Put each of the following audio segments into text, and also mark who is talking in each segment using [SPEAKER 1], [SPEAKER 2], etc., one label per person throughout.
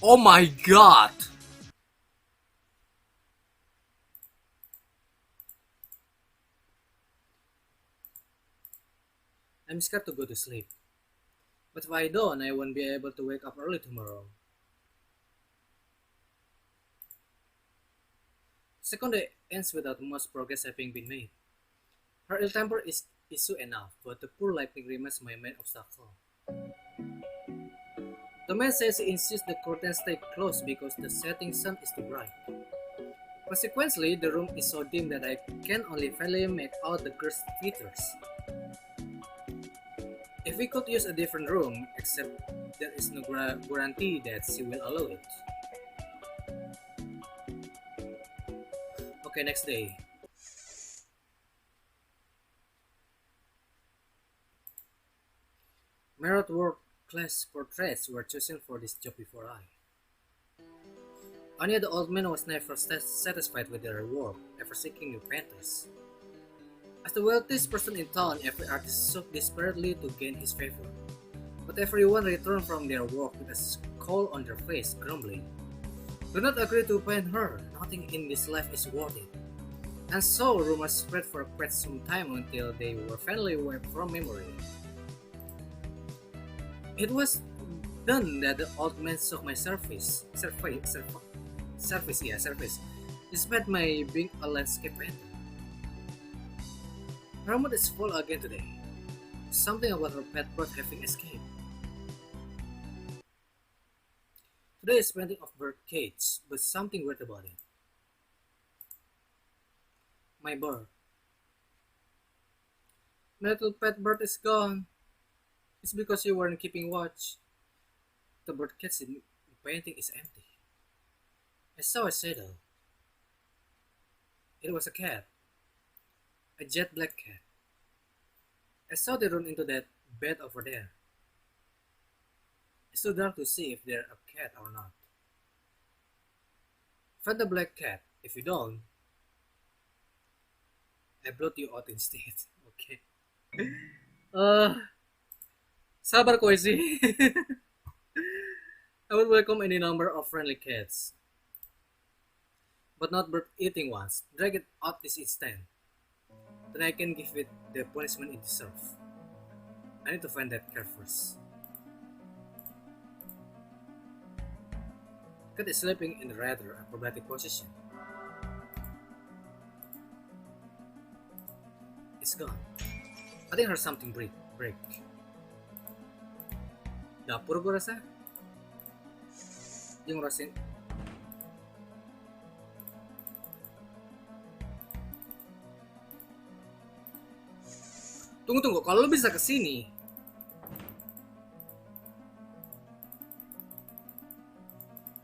[SPEAKER 1] Oh my god! I'm scared to go to sleep. But if I don't, I won't be able to wake up early tomorrow. Second day ends without much progress having been made. Her ill temper is issue enough, but the poor lighting remains my main obstacle. The man says he insists the curtains stay closed because the setting sun is too bright. Consequently, the room is so dim that I can only faintly make out the girl's features. If we could use a different room, except there is no guarantee that she will allow it. Okay, next day. Merit world-class portraits were chosen for this job before I. Only the old man was never satisfied with their work, ever seeking new painters. As the wealthiest person in town, every artist sought desperately to gain his favor. But everyone returned from their work with a scowl on their face, grumbling, "Do not agree to paint her, nothing in this life is worth it." And so rumors spread for quite some time until they were finally wiped from memory. It was then that the old man saw my surface, despite my being a landscape painter. Her mood is full again today. Something about her pet bird having escaped. Today is painting of bird cage, but something weird about it. My bird. My little pet bird is gone. It's because you weren't keeping watch. The bird cage in the painting is empty. I saw a shadow. It was a cat. A jet black cat. I saw they run into that bed over there. It's too dark to see if they're a cat or not. Find the black cat. If you don't, I blot you out instead. Okay. Uh, Sabar Koisi. I would welcome any number of friendly cats, but not bird-eating ones. Drag it out this instant. Then I can give it the punishment it deserves. I need to find that cat first. Cat is sleeping in a rather acrobatic position. It's gone. I think I heard something break. Dapur gue rasa. Dia ngerasain. Tunggu, kalau lu bisa kesini.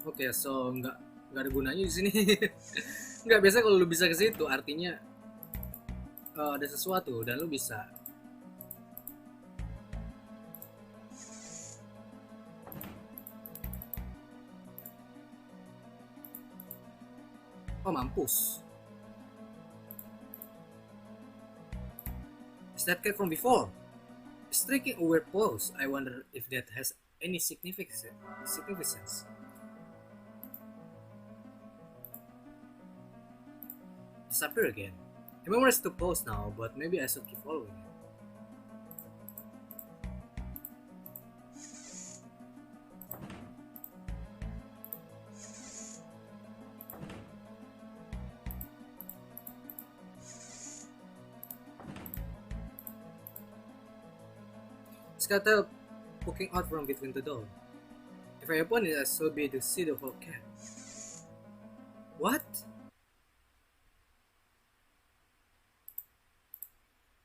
[SPEAKER 1] Oke, so nggak ada gunanya di sini. Nggak, biasa kalau lu bisa ke situ artinya ada sesuatu dan lu bisa. Oh, mampus. Is that cat from before? It's taking a weird pose. I wonder if that has any significance. Disappear again. I memorized the pose now, but maybe I should keep following it. Scatter poking out from between the door. If I open it, I should be able to see the whole cat. What?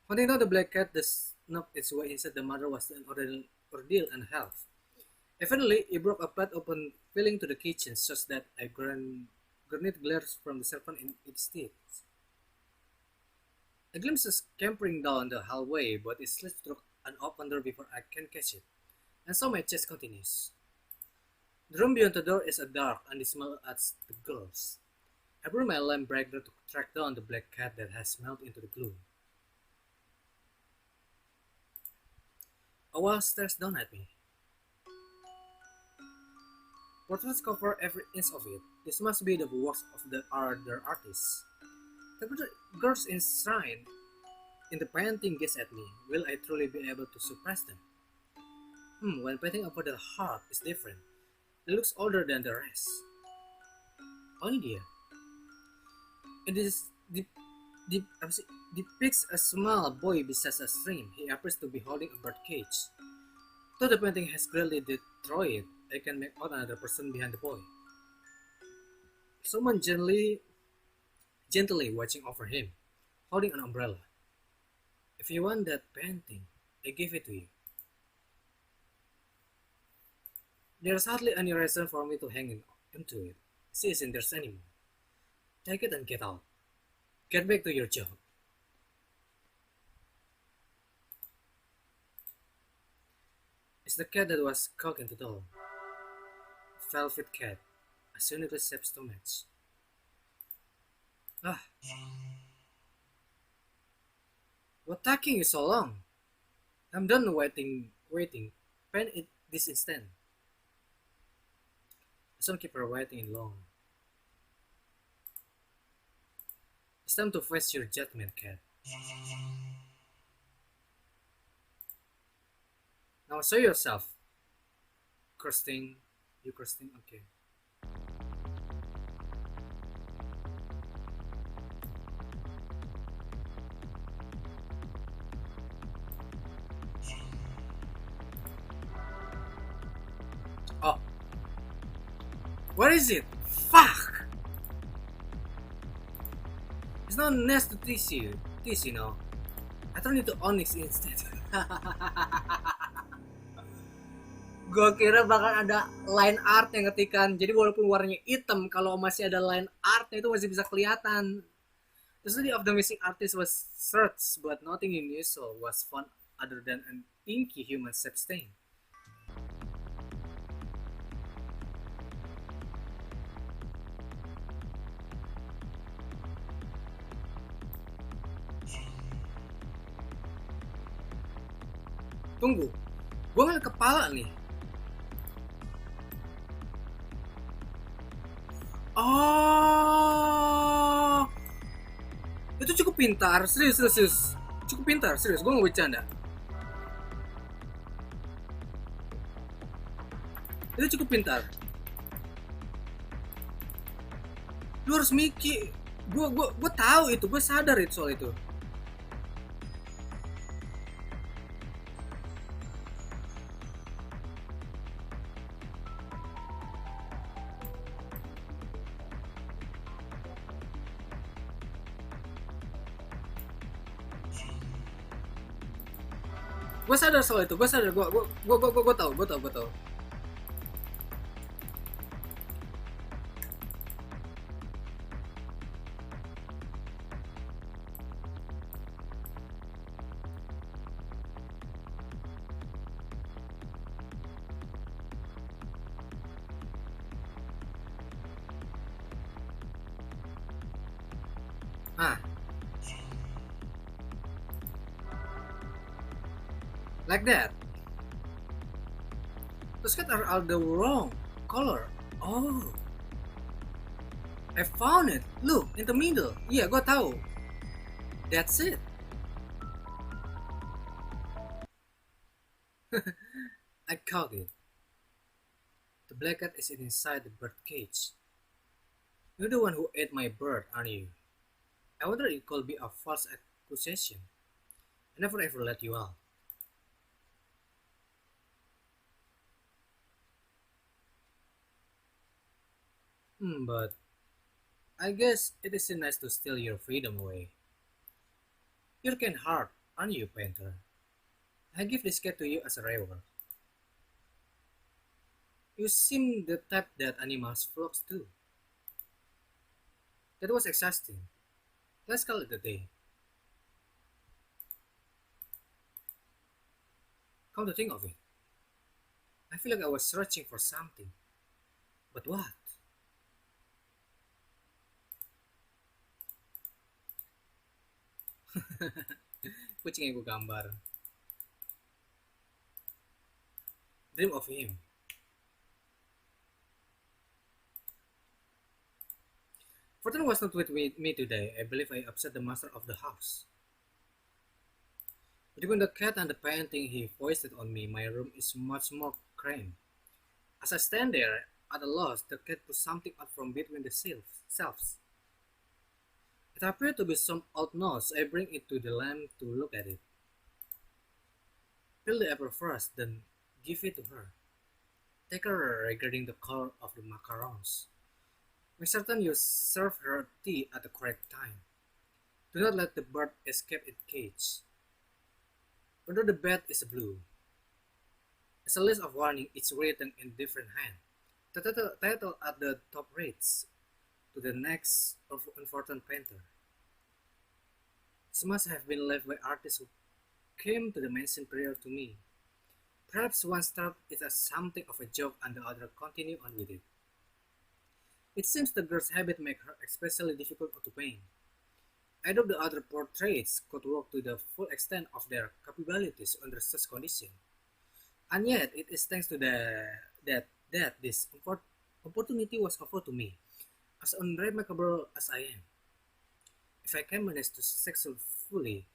[SPEAKER 1] Hunting down the black cat, the snuck its way inside the mother was an ordeal and half. Eventually, it broke a plate open, filling to the kitchen, such that a granite glares from the serpent in its teeth. A glimpse is scampering down the hallway, but it slips through an open door before I can catch it. And so my chase continues. The room beyond the door is a dark and dismal as the girls. I burn my lamp breaker to track down the black cat that has melted into the gloom. A wall stares down at me. Portraits cover every inch of it. This must be the works of the other artists. The girls enshrined in the painting gaze at me. Will I truly be able to suppress them? When painting over the heart is different. It looks older than the rest. Only dia. It is depicts a small boy beside a stream. He appears to be holding a bird cage. Though the painting has greatly destroyed, I can make out another person behind the boy. Someone gently watching over him, holding an umbrella. If you want that painting, I give it to you. There's hardly any reason for me to hang into it. She isn't there anymore. Take it and get out. Get back to your job. It's the cat that was cocked into the door. Velvet cat. As uniquely shaped stomach. Ah. What taking you so long? I'm done waiting. Paint it this instant. Don't keep her waiting long. It's time to face your judgment, cat. Now show yourself. Kirsting. You Kirsting? Okay. Oh. Where is it? Fuck! It's not nice to tease you, no. I turn it to Onyx instead. Gue kira bakal ada line art yang ketikan. Jadi walaupun warnanya hitam, kalau masih ada line artnya itu masih bisa kelihatan. The study of the missing artist was searched, but nothing unusual was found other than an inky human shape stain. Tunggu, gue ngeliat kepala nih. Oh, itu cukup pintar, serius. Cukup pintar, serius. Gue nggak bercanda. Itu cukup pintar. Lu harus mikir. Gue tahu itu, gue sadar itu soal itu. Gue sadar soal itu, gue tahu. Ah, like that. Those cats are all the wrong color. Oh, I found it. Look, in the middle. Iya, gue tahu. That's it. I caught it. The black cat is inside the bird cage. You're the one who ate my bird, aren't you? I wonder it could be a false accusation. I never ever let you out. But I guess it isn't nice to steal your freedom away. You're kind heart, aren't you, painter? I give this cat to you as a reward. You seem the type that animals flocks to. That was exhausting. Let's call it a day. Come to think of it, I feel like I was searching for something. But what? Kucing yang gue gambar. Dream of him. Fortune was not with me today. I believe I upset the master of the house. Between the cat and the painting he foisted on me, my room is much more cramped. As I stand there, at a loss, the cat pulls something out from between the shelves. It appeared to be some old notes. I bring it to the lamp to look at it. Peel the apple first, then give it to her. Take her regarding the color of the macarons. Make certain you serve her tea at the correct time. Do not let the bird escape its cage. Under the bed is blue. As a list of warning, it's written in different hand. The title at the top reads, "To the next of unfortunate painter." This must have been left by artists who came to the mansion prior to me. Perhaps one started it as something of a joke and the other continued on with it. It seems the girl's habit makes her especially difficult to paint. I doubt the other portraits could work to the full extent of their capabilities under such conditions. And yet, it is thanks to that this opportunity was offered to me, as unremarkable as I am. If I can manage to successfully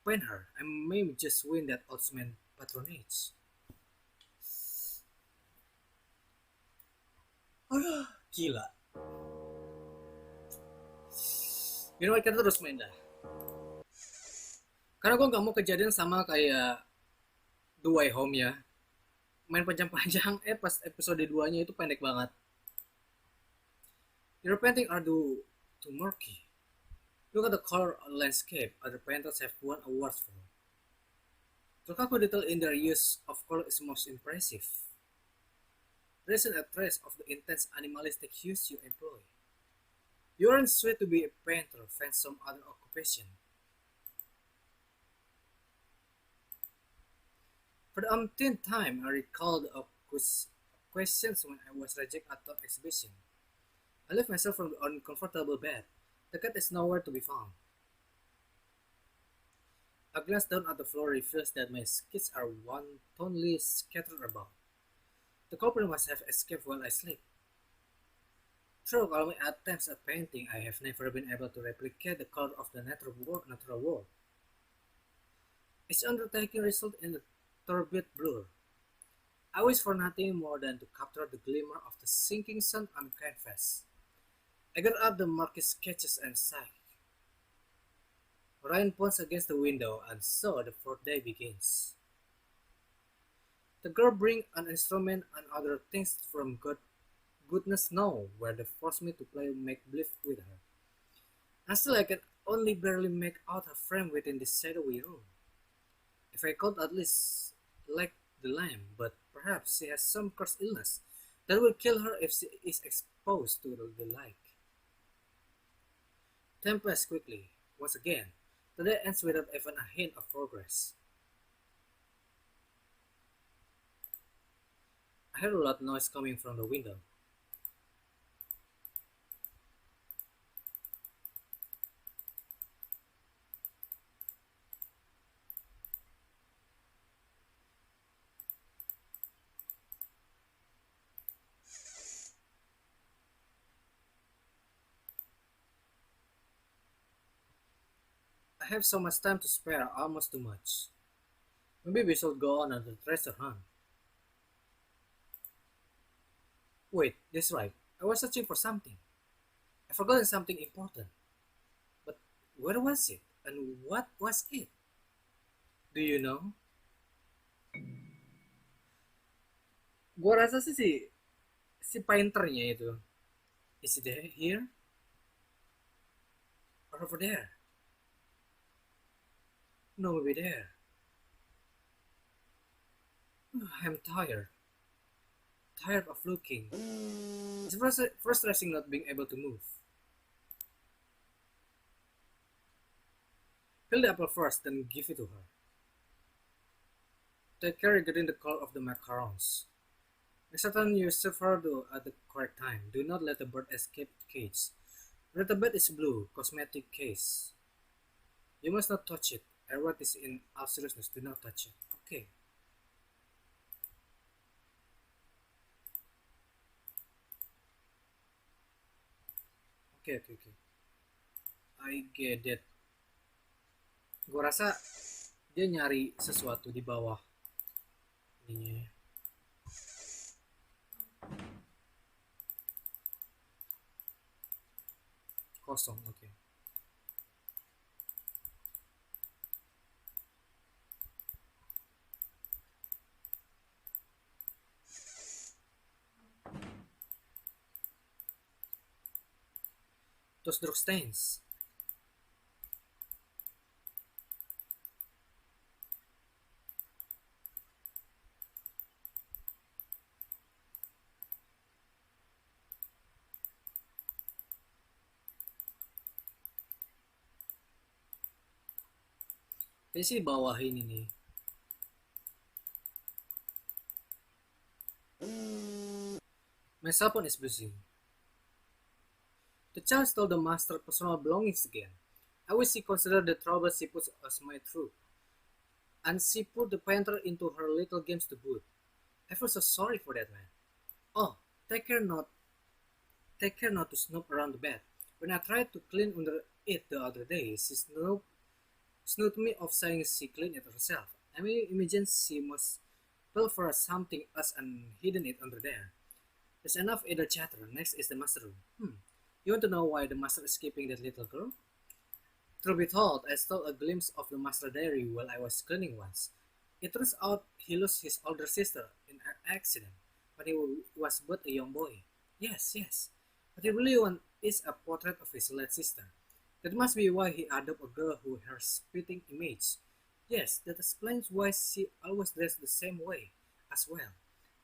[SPEAKER 1] paint her, I may just win that ultimate patronage. Gila. You know, kita terus main dah. Karena gue gak mau kejadian sama kayak The Way Home ya. Main panjang-panjang, pas episode 2-nya itu pendek banget. Your painting are too murky. Look at the color on landscape other painters have won awards for. Look how detail in their use of color is most impressive. There isn't a trace of the intense animalistic hues you employ. You aren't sweet to be a painter, find some other occupation. For the umpteenth time, I recalled the questions when I was rejected at the exhibition. I left myself from the uncomfortable bed. The cat is nowhere to be found. A glance down at the floor reveals that my skits are wantonly scattered about. The culprit must have escaped while I sleep. Through all my attempts at painting, I have never been able to replicate the color of the natural world. Each undertaking resulted in a turbid blur. I wish for nothing more than to capture the glimmer of the sinking sun on canvas. I got up the murky sketches and sighed. Rain pounds against the window, and so the fourth day begins. The girl brings an instrument and other things from goodness know where they force me to play make-believe with her. And still I can only barely make out her frame within this shadowy room. If I could at least like the lamb, but perhaps she has some cursed illness that will kill her if she is exposed to the light. Time passes quickly. Once again, the day ends without even a hint of progress. I heard a loud noise coming from the window. I have so much time to spare, almost too much. Maybe we should go on the treasure hunt. Wait, that's right. I was searching for something. I forgot something important. But where was it? And what was it? Do you know? Gua rasa sih si painternya itu. Is it here? Or over there? No, maybe there. I'm tired. Tired of looking. It's frustrating not being able to move. Peel the apple first, then give it to her. Take care getting the color of the macarons. Make certain you serve her at the correct time. Do not let the bird escape the cage. Red the bed is blue, cosmetic case. You must not touch it. I wrote this in all seriousness. Do not touch it. Okay. Oke, oke, oke. I get it. Gue rasa dia nyari sesuatu di bawah ininya. Kosong, oke. Terus drug stains. Ini sih di bawah ini nih. My cell phone is busy. The child stole the master's personal belongings again. I wish she considered the trouble she puts us made through. And she put the painter into her little games to boot. I feel so sorry for that man. Oh, take care not to snoop around the bed. When I tried to clean under it the other day, she snooped me off saying she cleaned it herself. I mean, imagine she must fell for something else and hidden it under there. There's enough idle chatter. Next is the master room. You want to know why the master is keeping that little girl? Truth be told, I stole a glimpse of the master diary while I was cleaning once. It turns out he lost his older sister in an accident when he was but a young boy. Yes, yes. What he really wants is a portrait of his late sister. That must be why he adopted a girl who her spitting image. Yes, that explains why she always dressed the same way as well.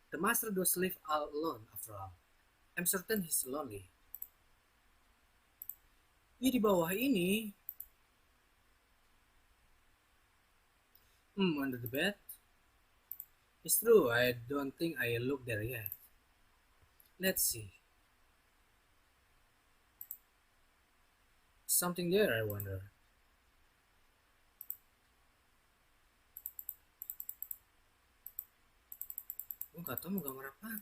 [SPEAKER 1] The master does live all alone after all. I'm certain he's lonely. Ya di bawah ini. Under the bed? It's true, I don't think I looked there yet. Let's see. Something there, I wonder. Gue gak tau mau gambar apa.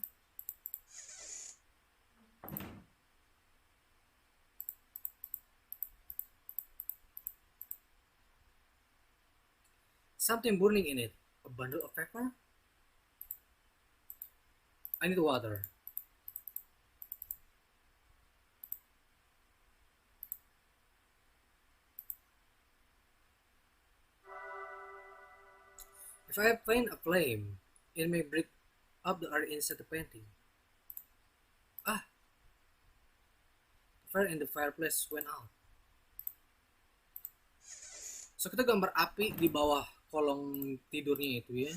[SPEAKER 1] Something burning in it. A bundle of paper? I need water. If I find a flame, it may break up the art inside the painting. Ah, the fire in the fireplace went out. So kita gambar api di bawah kolong tidurnya itu ya.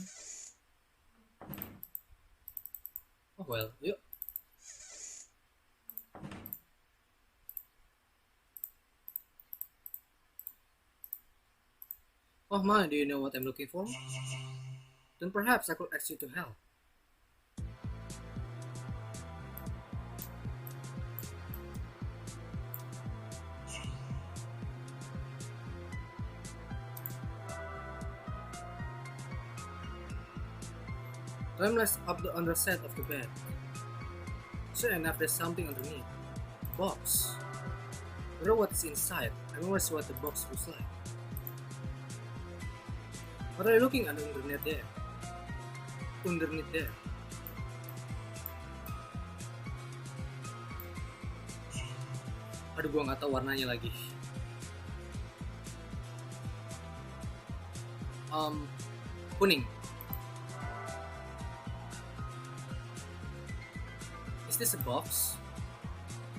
[SPEAKER 1] Oh well, yuk. Oh my, do you know what I'm looking for? Then perhaps I could ask you to help. Timeless up the underside of the bed. Sure enough, there's something underneath. Box. I don't know what's inside. I wonder what the box looks like. What are you looking at underneath there? Underneath there. Aduh, gua nggak tahu warnanya lagi. Kuning. Is this a box?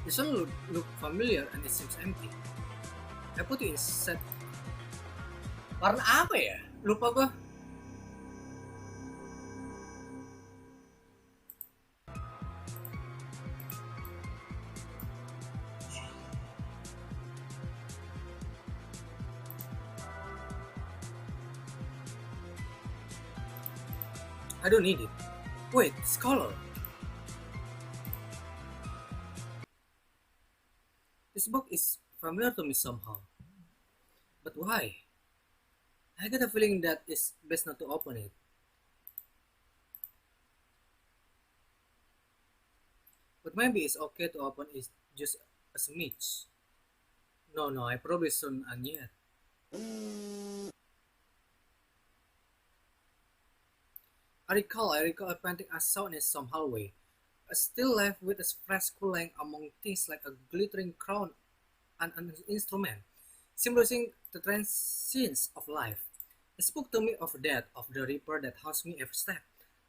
[SPEAKER 1] This one look familiar and it seems empty. I put it inside. Warna apa ya? Lupa gua. I don't need it. Wait, it's color. This book is familiar to me somehow. But why? I get a feeling that it's best not to open it. But maybe it's okay to open it just a smidge. No, no, I probably soon yet. I recall a painting I saw in some hallway. Still left with a fresco lying among things like a glittering crown and an instrument, symbolizing the transience of life. It spoke to me of death, of the reaper that haunts me every step.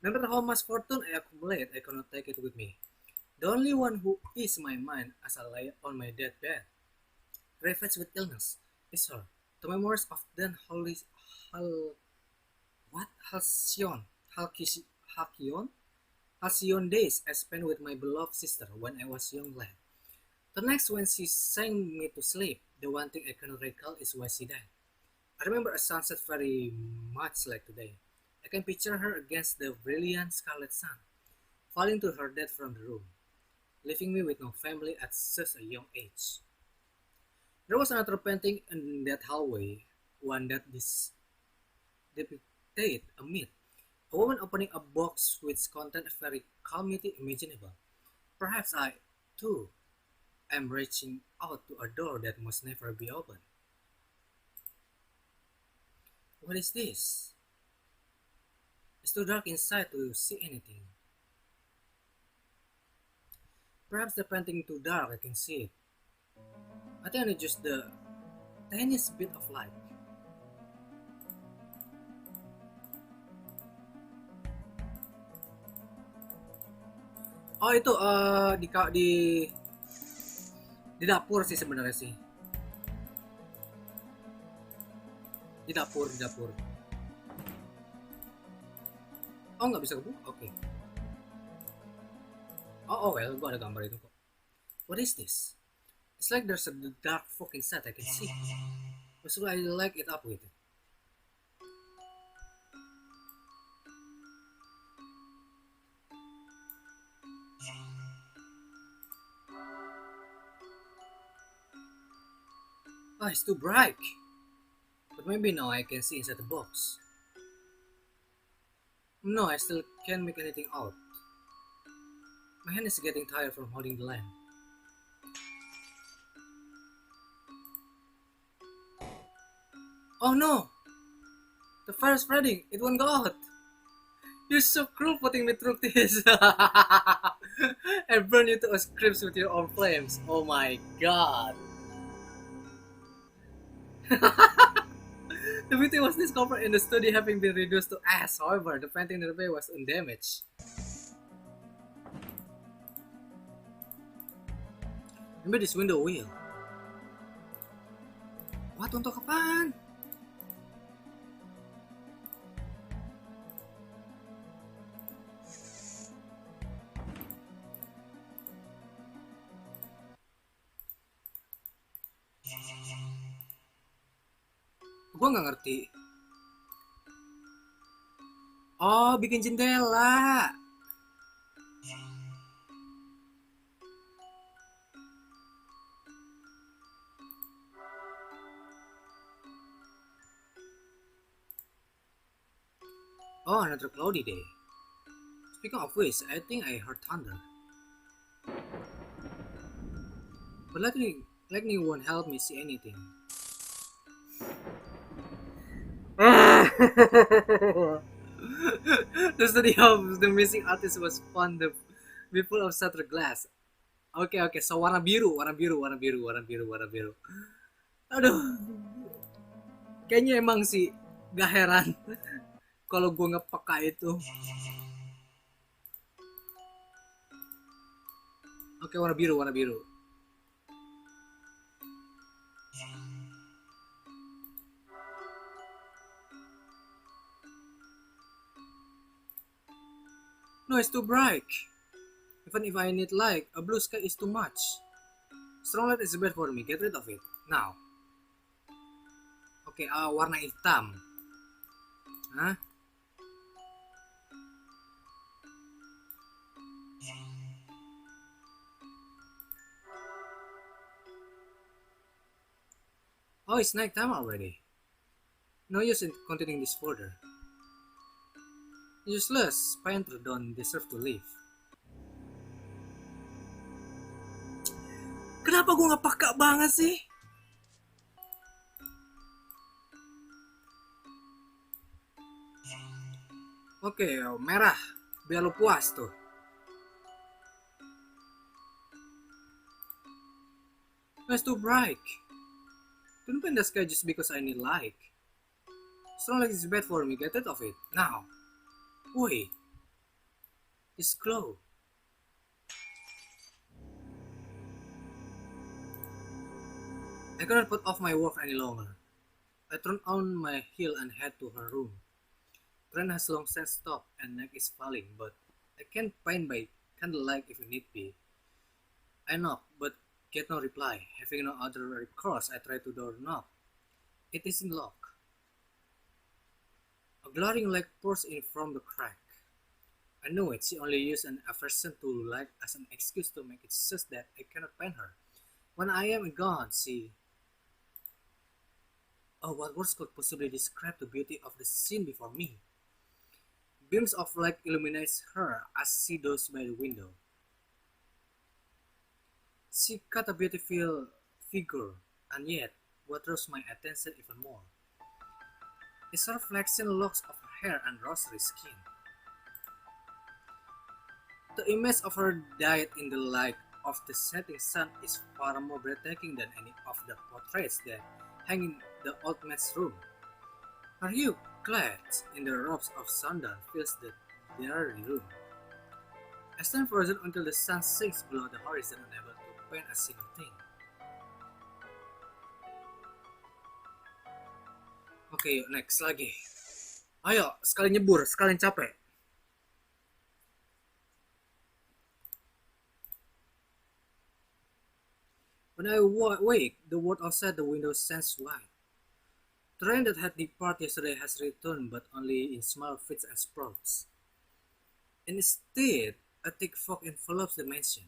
[SPEAKER 1] No matter how much fortune I accumulate, I cannot take it with me. The only one who is my mind as I lie on my deathbed, ravaged with illness, is her. The memories of then holy hal what halcyon halkish halcyon halcyon days I spent with my beloved sister when I was young lad. The next when she sang me to sleep, the one thing I cannot recall is why she died. I remember a sunset very much like today. I can picture her against the brilliant scarlet sun, falling to her death from the room, leaving me with no family at such a young age. There was another painting in that hallway, one that depicted a myth, a woman opening a box which contained a very calamity imaginable. Perhaps I, too, am reaching out to a door that must never be opened. What is this? It's too dark inside to see anything. Perhaps the painting too dark, I can see it. I think I need just the tiniest bit of light. Oh itu di dapur sih sebenarnya sih. Di dapur. Oh nggak bisa kebuka, oke. Oh well, gua ada gambar itu kok. What is this? It's like there's a dark fog inside I can see. But should I light it up with it? Ah, it's too bright. But maybe now I can see inside the box. No, I still can't make anything out. My hand is getting tired from holding the lamp. Oh no! The fire is spreading. It won't go out. You're so cruel putting me through this. And burn you to a crisp with your own flames. Oh my god. The beauty was discovered in the study having been reduced to ash. However, the painting nearby was undamaged. Maybe this window will. What, untuk apaan? Gua nggak ngerti. Oh, bikin jendela. Oh, another cloudy day. Speaking of which, I think I heard thunder. But lightning won't help me see anything. The study of the missing artist was found to be full of shattered glass. Oke, so warna biru. Aduh, kayaknya emang sih gak heran kalau gue ngepeka itu. Oke, warna biru. No, it's too bright. Even if I need light, a blue sky is too much. Strong light is bad for me. Get rid of it now. Oke, warna hitam. Hah? Oh, it's night time already. No use in continuing this further. Useless. Painter don't deserve to live. Kenapa gue nggak peka banget sih? Oke, merah. Biar lu puas tuh. That's too bright. Don't paint the sky just because I need light. Strong light is bad for me. Get rid of it. Now. Wait. It's glow. I cannot put off my work any longer. I turn on my heel and head to her room. Train has long since stopped and night is falling, but I can paint by candlelight if need be. I knock, but get no reply. Having no other recourse, I try to doorknob. It isn't locked. A glaring light pours in from the crack. I know it. She only used an aversion to light as an excuse to make it such that I cannot paint her. When I am gone, she... Oh, what words could possibly describe the beauty of the scene before me? Beams of light illuminate her as she does by the window. She cut a beautiful figure, and yet, what draws my attention even more is her flaxen locks of hair and rosary skin. The image of her dyed in the light of the setting sun is far more breathtaking than any of the portraits that hang in the old man's room. Her hue, clad in the robes of sundown, fills the dreary room. I stand frozen until the sun sinks below the horizon, unable to paint a single thing. Oke, yuk next lagi. Ayo, sekali nyebur, sekali capek. When I wake, the world outside the window stands wide. The rain that had departed yesterday has returned, but only in small fits and sprouts. Instead, a thick fog envelops the mansion.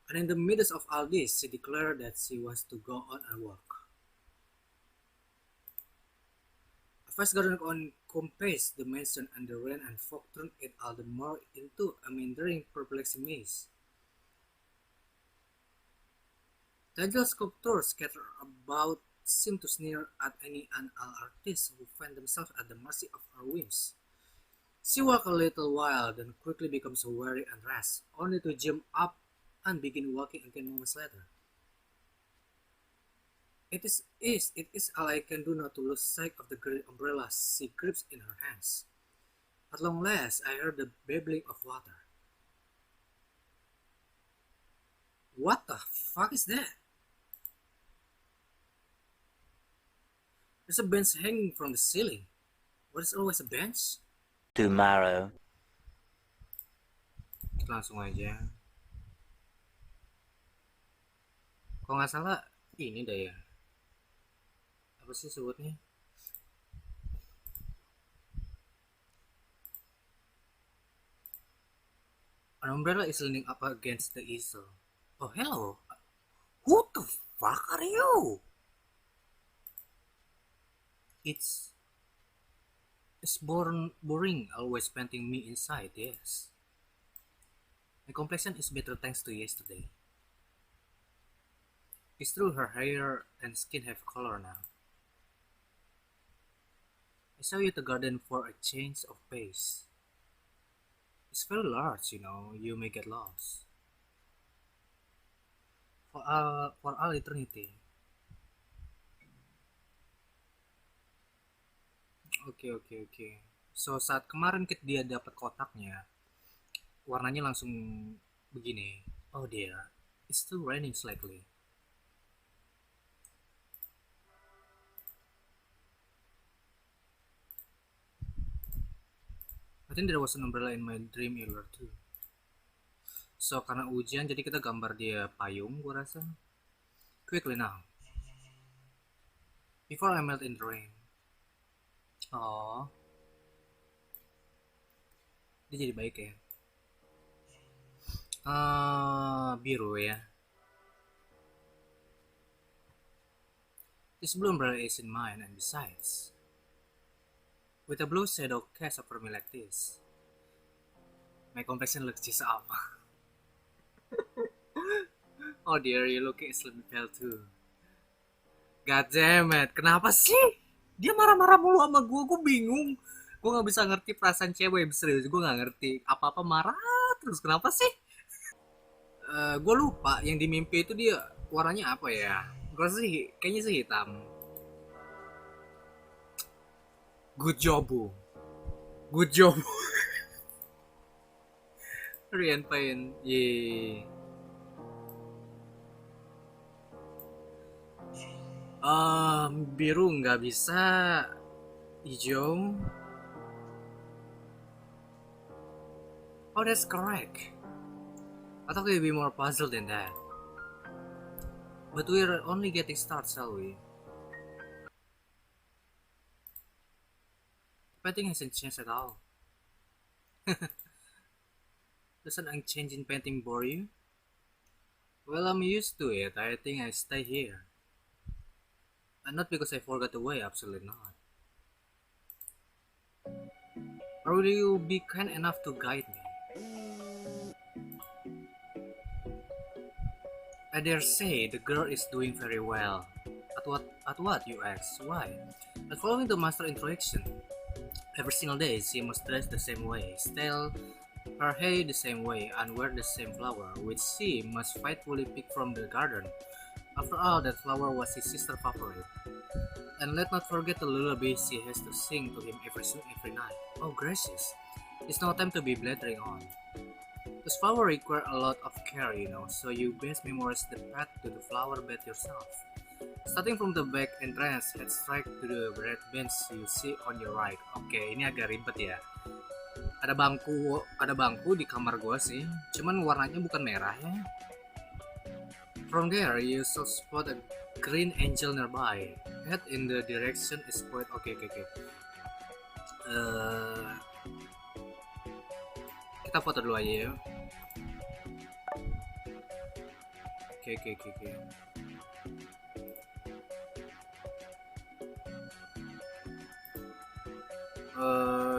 [SPEAKER 1] And in the midst of all this, she declared that she wants to go out and walk. A vast garden encompassed the mansion, and the rain and fog turned it all the more into a meandering, perplexing maze. Tangled sculptures scattered about seem to sneer at any and all artists who find themselves at the mercy of her whims. She walks a little while, then quickly becomes weary and rests, only to jump up and begin walking again moments later. It is all I can do not to lose sight of the great umbrella she grips in her hands. At long last, I heard the babbling of water. What the fuck is that? There's a bench hanging from the ceiling. What is always a bench?
[SPEAKER 2] Tomorrow.
[SPEAKER 1] Langsung aja. Kalau nggak salah, ini dah ya. Apa sih sebutnya? An umbrella is leaning up against the easel. Oh, hello. Who the fuck are you? It's boring, always painting me inside, yes. My complexion is better thanks to yesterday. It's true her hair and skin have color now. I saw you at the garden for a change of pace. It's very large, you may get lost. For all eternity. Oke. So saat kemarin dia dapat kotaknya, warnanya langsung begini. Oh dear, it's still raining slightly. I think there was an umbrella in my dream earlier too. So karena hujan, jadi kita gambar dia payung, gua rasa. Quickly now. Before I melt in the rain. Oh, dia jadi baik ya. Biru ya. This blue umbrella is in mine, and besides, with a blue shadow cast over me like this, my complexion looks just up. Oh dear, you looking slightly pale too. God damn it, kenapa sih? Dia marah-marah mulu sama gue bingung. Gue nggak bisa ngerti perasaan cewek, serius. Gue nggak ngerti. Apa-apa marah terus, kenapa sih? Gue lupa, yang di mimpi itu dia warnanya apa ya? Gue sih, kayaknya sih hitam. Good job, Bu. Good job. Rian Pain. Yeay. Biru nggak bisa. Hijau. Oh, that's correct. I thought we'd be more puzzled than that. But we're only getting started, shall we? Painting hasn't changed at all. Doesn't unchanging painting bore you? Well, I'm used to it. I think I stay here. And not because I forgot the way, absolutely not. Or will you be kind enough to guide me? I dare say the girl is doing very well. At what, you ask? Why? At following the master instruction. Every single day she must dress the same way, style her hair the same way, and wear the same flower, which she must faithfully pick from the garden. After all, that flower was his sister's favorite. And let not forget the lullaby she has to sing to him every night. Oh gracious, it's no time to be blathering on. This flower require a lot of care, so you best memorize the path to the flower bed yourself. Starting from the back entrance, head straight to the red bench you see on your right. Oke, ini agak ribet ya. Ada bangku di kamar gua sih, cuman warnanya bukan merah ya. From there, you shall spot a green angel nearby. Head in the direction is point. Oke. Kita foto dulu aja ya. Oke.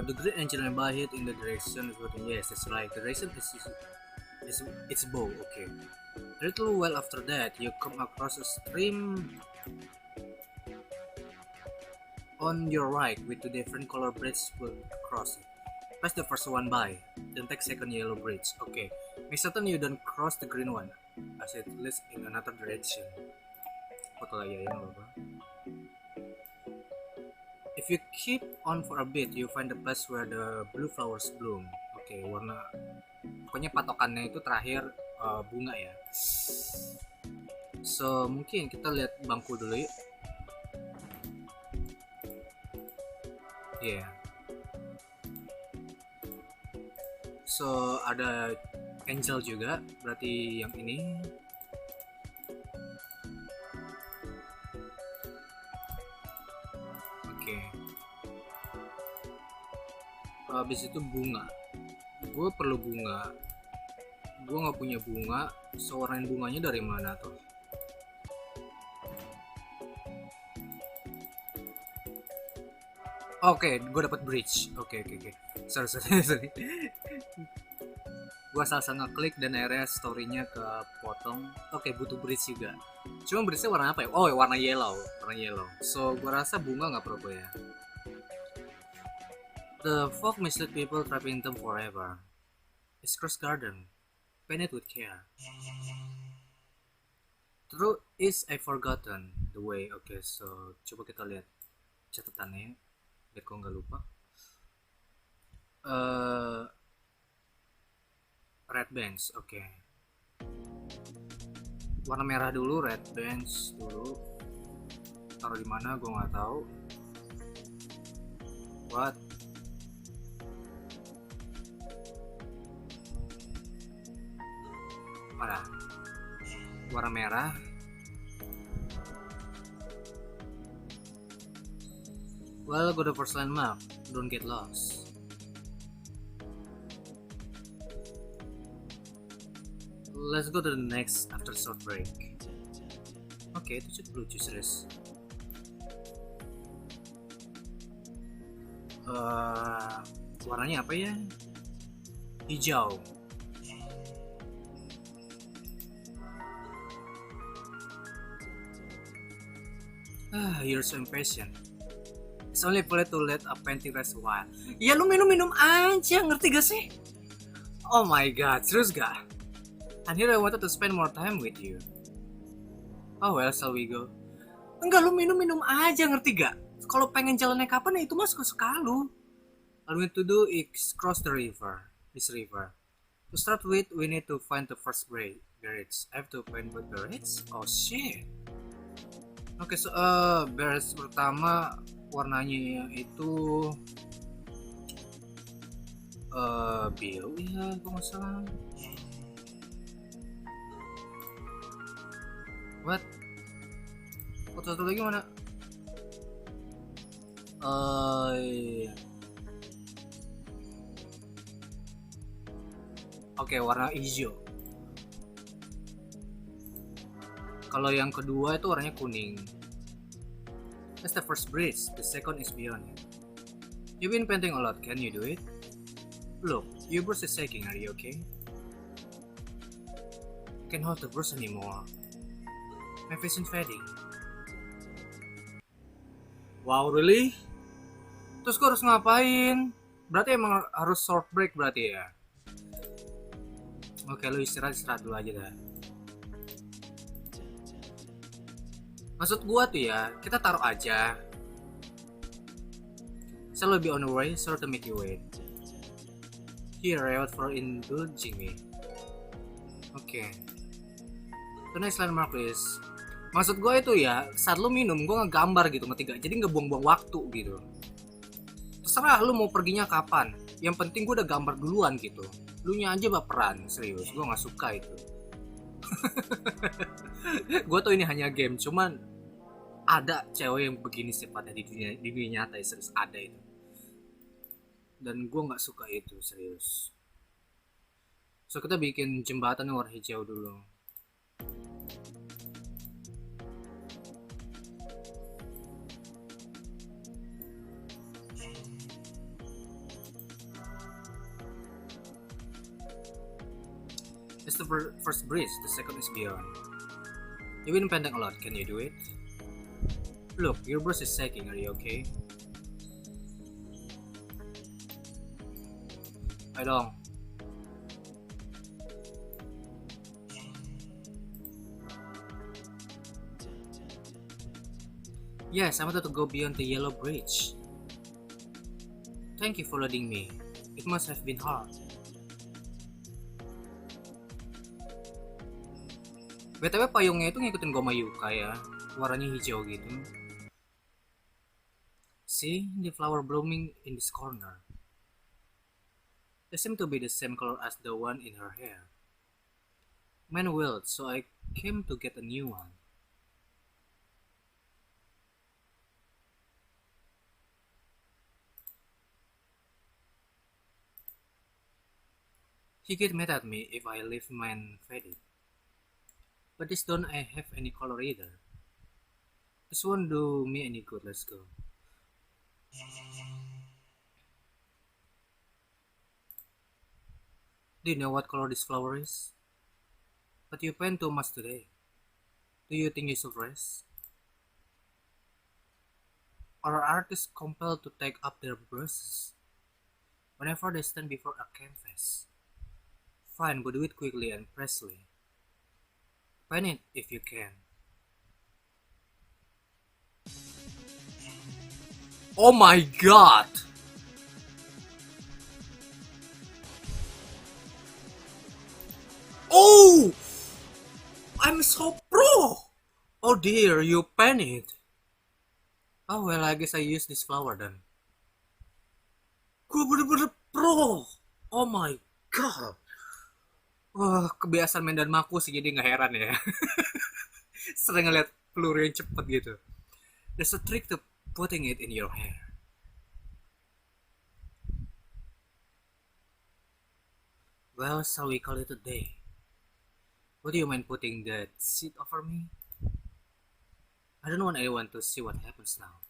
[SPEAKER 1] The green angel nearby head in the direction is what? Yes, that's right. The direction is it's bow. Okay. A little while after that, you come across a stream on your right with two different color bridges across it. Pass the first one by, then take second yellow bridge. Okay. Make certain you don't cross the green one, as it leads in another direction. Foto lagi ya, apa? If you keep on for a bit, you find the place where the blue flowers bloom. Oke, warna, pokoknya patokannya itu terakhir bunga ya. So mungkin kita lihat bangku dulu yuk. Yeah. So ada angel juga, berarti yang ini. Oke. Habis itu bunga. Gue perlu bunga. Gue nggak punya bunga. So warnain bunganya dari mana tuh? Oke, gue dapat bridge. Oke. Sorry. Gue salah ngeklik dan akhirnya story-nya kepotong. Oke, butuh bridge juga. Cuma bridge-nya warna apa ya? Oh, warna yellow. So, gue rasa bunga nggak perlu ya. The fog mislead people, trapping them forever. It's cross garden, painted with care. True is I forgotten the way. Oke, so coba kita lihat catatannya biar kau nggak lupa. Red bench, oke. Warna merah dulu, red bench dulu. Taruh di mana? Gue nggak tahu. What? Mana? Warna merah. Well, go to first landmark. Don't get lost. Let's go to the next after short break. Oke, itu cukup lucu serius. Warnanya apa ya? Hijau. You're so impatient. It's only polite to let a painting rest a while. Ya lu minum-minum aja, ngerti gak sih? Oh my god, serius gak? And here I wanted to spend more time with you. Oh well, shall we go? Enggak, lu minum-minum aja, ngerti gak? Kalau pengen jalannya kapan ya itu mah suka-suka lu. All we need to do is cross this river. To start with, we need to find the first berets. I have to find both berets? Oh shit. Oke, so berets pertama warnanya itu biru ya, kalau nggak salah. What? Satu lagi mana? Iya. Oke, warna hijau. Kalau yang kedua itu warnanya kuning. That's the first bridge. The second is beyond it. You've been painting a lot. Can you do it? Look, your brush is shaking. Are you okay? I can't hold the brush anymore. My vision fading. Wow, really? Terus gue harus ngapain? Berarti emang harus short break berarti ya? Oke, lu istirahat dulu aja dah. Maksud gua tuh ya, kita taruh aja. So will be on the way, sorry to make you wait. Here, I wait for indulging me. Oke. The next landmark is, maksud gua itu ya, saat lu minum, gua ngegambar gitu, jadi ngebuang-buang waktu gitu. Terserah lu mau perginya kapan. Yang penting gua udah gambar duluan gitu. Lu nya aja baperan, serius, gue gak suka itu. Gue tuh ini hanya game, cuman ada cewek yang begini sifatnya di dunia nyata, serius ada itu. Dan gue gak suka itu, serius. So kita bikin jembatan warna hijau dulu. It's the first bridge, the second is beyond. You've been painting a lot, can you do it? Look, your brush is shaking, are you okay? I don't. Yes, I wanted to go beyond the yellow bridge. Thank you for letting me. It must have been hard. BTW payungnya itu ngikutin Goma Yuka ya, warnanya hijau gitu. See, the flower blooming in this corner. They seem to be the same color as the one in her hair. Mine wilted, so I came to get a new one. He get mad at me if I leave mine faded. But this don't have any color either. This won't do me any good, let's go. Do you know what color this flower is? But you paint too much today. Do you think you should rest? Or are artists compelled to take up their brushes whenever they stand before a canvas? Fine, but do it quickly and precisely. Paint it if you can. Oh my god! Oh! I'm so pro! Oh dear, you paint it. Oh well, I guess I use this flower then. Gue bener-bener pro! Oh my god! Wah, kebiasaan main dan maku sih, jadi nggak heran ya. Sering ngeliat peluru yang cepet gitu. There's a trick to putting it in your hair. Well, shall we call it a day? Would you mind putting that seat over me? I don't want anyone to see what happens now.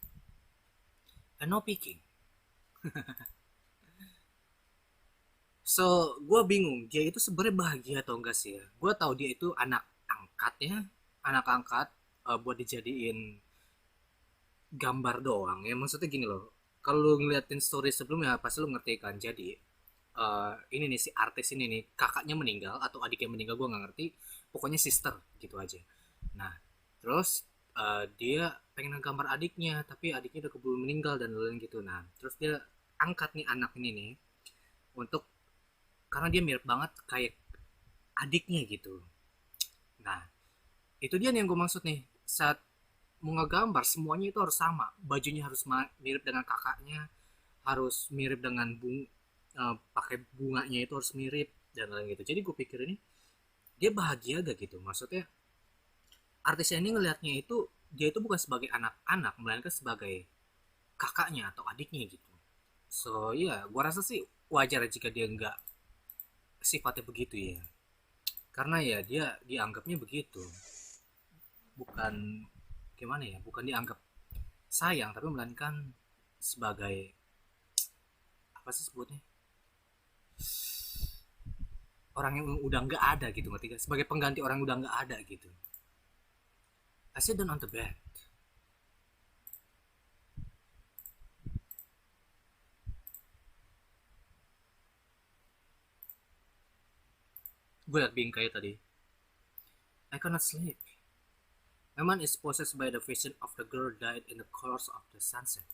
[SPEAKER 1] And no peeking. So, gue bingung, dia itu sebenarnya bahagia atau enggak sih ya? Gue tahu dia itu anak angkat buat dijadiin gambar doang ya, maksudnya gini loh, kalau lu ngeliatin story sebelumnya pasti lu ngerti kan. Jadi ini nih si artis ini nih kakaknya meninggal atau adiknya meninggal, gue nggak ngerti, pokoknya sister gitu aja. Nah terus dia pengen gambar adiknya tapi adiknya udah keburu meninggal dan lain gitu. Nah terus dia angkat nih anak ini nih untuk, karena dia mirip banget kayak adiknya gitu. Nah itu dia nih yang gue maksud nih, saat mau ngegambar semuanya itu harus sama, bajunya harus mirip dengan kakaknya, harus mirip dengan pakai bunganya itu harus mirip dan lain gitu. Jadi gue pikir ini dia bahagia gak gitu, maksudnya artisnya ini ngelihatnya itu dia itu bukan sebagai anak-anak melainkan sebagai kakaknya atau adiknya gitu. So ya gue rasa sih wajar jika dia nggak sifatnya begitu ya, karena ya dia dianggapnya begitu, bukan gimana ya, bukan dianggap sayang tapi melainkan sebagai apa sih sebutnya, orang yang udah nggak ada gitu, ngerti gak? Sebagai pengganti orang yang udah nggak ada gitu. I sit down on the bed. Gue liat bingkai tadi. I cannot sleep. My mind is possessed by the vision of the girl died in the colors of the sunset.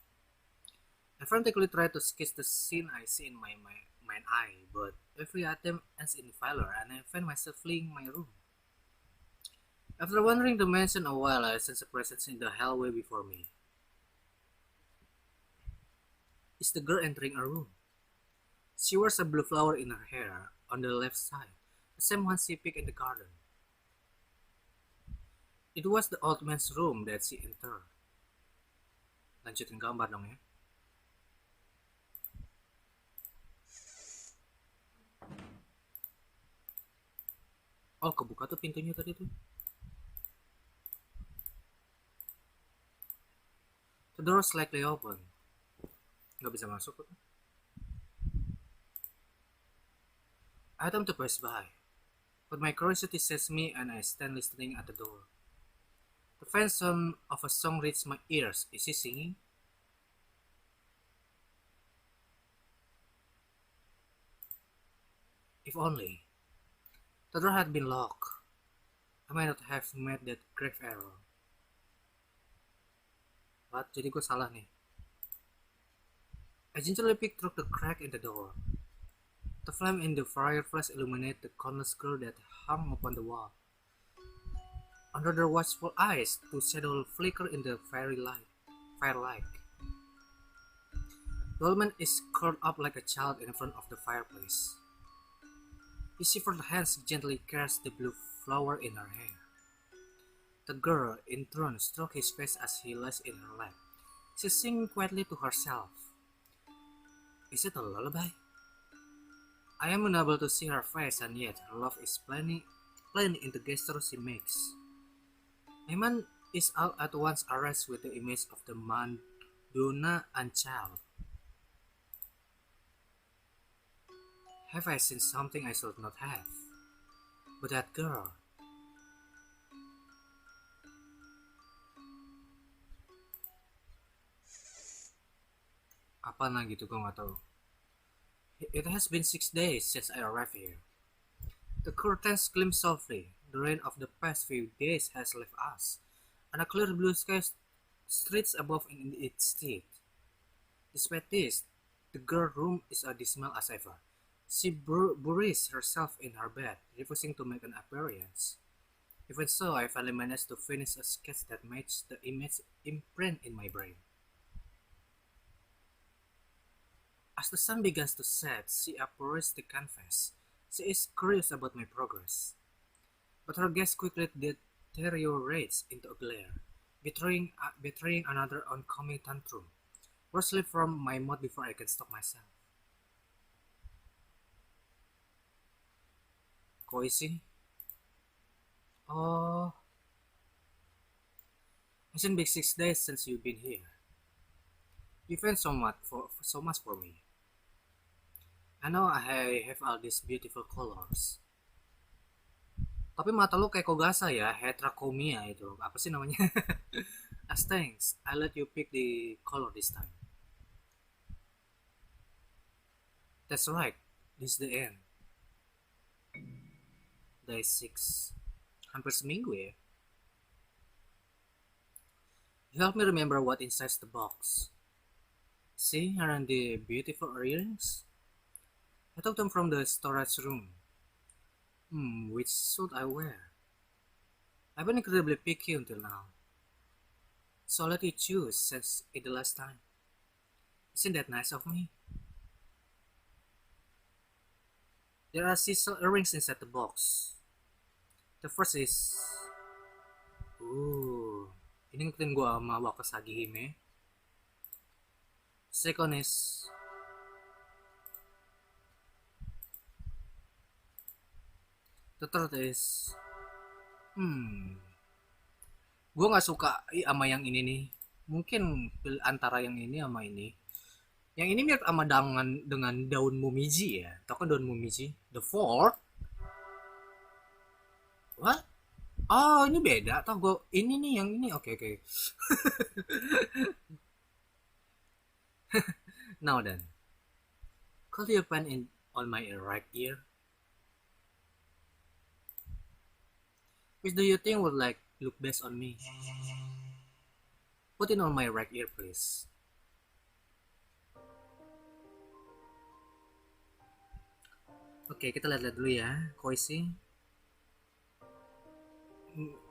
[SPEAKER 1] I frantically try to sketch the scene I see in my mind eye, but every attempt ends in failure and I find myself fleeing my room. After wandering the mansion a while, I sense a presence in the hallway before me. It's the girl entering a room. She wears a blue flower in her hair on the left side, the same one she picked in the garden. It was the old man's room that she entered. Lanjutin gambar dong ya. Oh, kebuka tuh pintunya tadi tuh. The door slightly open. Nggak bisa masuk tuh. I attempt to pass by, but my curiosity says me and I stand listening at the door. The faint sound of a song reaches my ears. Is he singing? If only the door had been locked, I might not have made that grave error. What? Jadi gue salah nih. I gingerly peek through the crack in the door. The flame in the fireplace illuminated the countless girl that hung upon the wall. Under their watchful eyes, two shadows flicker in the firelight. The old man is curled up like a child in front of the fireplace. His shivered hands gently caress the blue flower in her hair. The girl, in turn, strokes his face as he lies in her lap. She's singing quietly to herself. Is it a lullaby? I am unable to see her face, and yet her love is plain in the gestures she makes. My mind is all at once arrested with the image of the Madonna and child. Have I seen something I should not have? But that girl. Apa nah gitu, gue gak tahu. It has been 6 days since I arrived here. The curtains gleam softly. The rain of the past few days has left us, and a clear blue sky streets above in its stead. Despite this, the girl's room is as dismal as ever. She buries herself in her bed, refusing to make an appearance. Even so, I finally managed to finish a sketch that matched the image imprint in my brain. As the sun begins to set, she approaches the canvas. She is curious about my progress. But her gaze quickly deteriorates into a glare, betraying another oncoming tantrum. Words slip from my mouth before I can stop myself. Kok isi? Oh, it's been 6 days since you've been here. You've done so much for me. I know I have all these beautiful colors. Tapi mata lu kayak Kogasa ya, heterochromia itu. Apa sih namanya? As thanks, I let you pick the color this time. That's right, this is the end. Day 6. Hampir seminggu ya. You help me remember what inside the box. See, aren't the beautiful earrings? I took them from the storage room. Which should I wear? I've been incredibly picky until now. So I'll let you choose since it's the last time. Isn't that nice of me? There are 6 earrings inside the box. The first is... ini ngikutin gua sama Wakasagi Hime. Second is... The third is... Gue gak suka sama yang ini nih. Mungkin antara yang ini sama ini. Yang ini mirip sama dengan daun mumiji ya. Tau kan daun mumiji? The fourth? What? Oh, ini beda. Tau gue ini nih yang ini. Oke. Now then. Could you pen in on my right ear? Which do you think would look best on me? Put it on my right ear, please. Oke, kita lihat-lihat dulu ya, Koishi.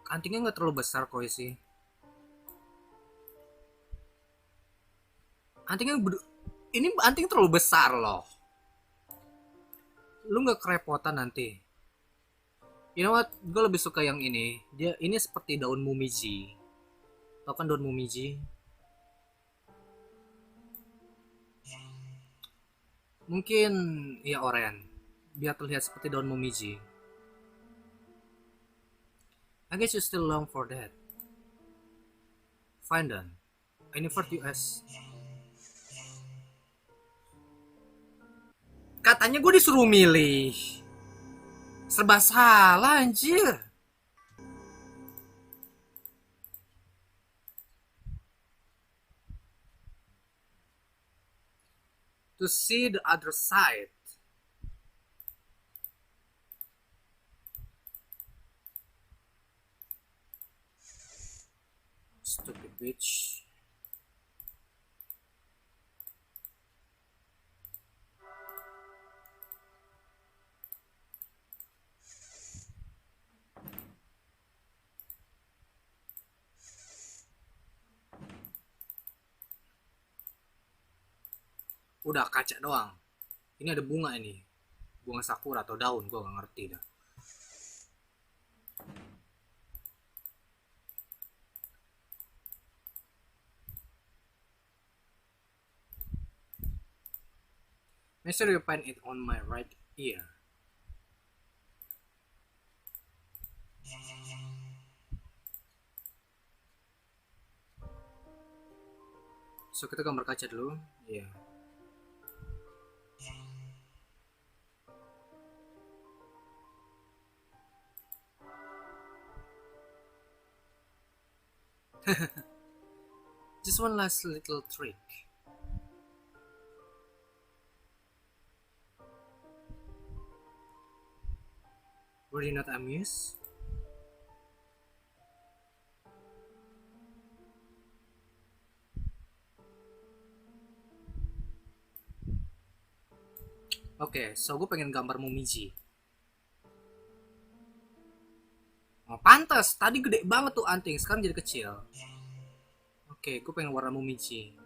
[SPEAKER 1] Antingnya nggak terlalu besar, Koishi. Ini anting terlalu besar loh. Lu nggak kerepotan nanti. You know what? Gue lebih suka yang ini. Ini seperti daun mumiji. Tau kan daun mumiji? Mungkin ya oren. Biar terlihat seperti daun mumiji. I guess you still long for that. Fine then. I invert US. Katanya gue disuruh milih. Serba salah anjir. To see the other side. Stupid bitch. Udah kaca doang. Ini ada bunga ini. Bunga sakura atau daun, gue gak ngerti dah. Make sure you find it on my right ear. So kita gambar kaca dulu. Iya. Just one last little trick. Were you not amused? Oke, so gue pengen gambar mumiji. Oh, pantas. Tadi gede banget tuh anting, sekarang jadi kecil. Oke, gue pengen warna mumiji.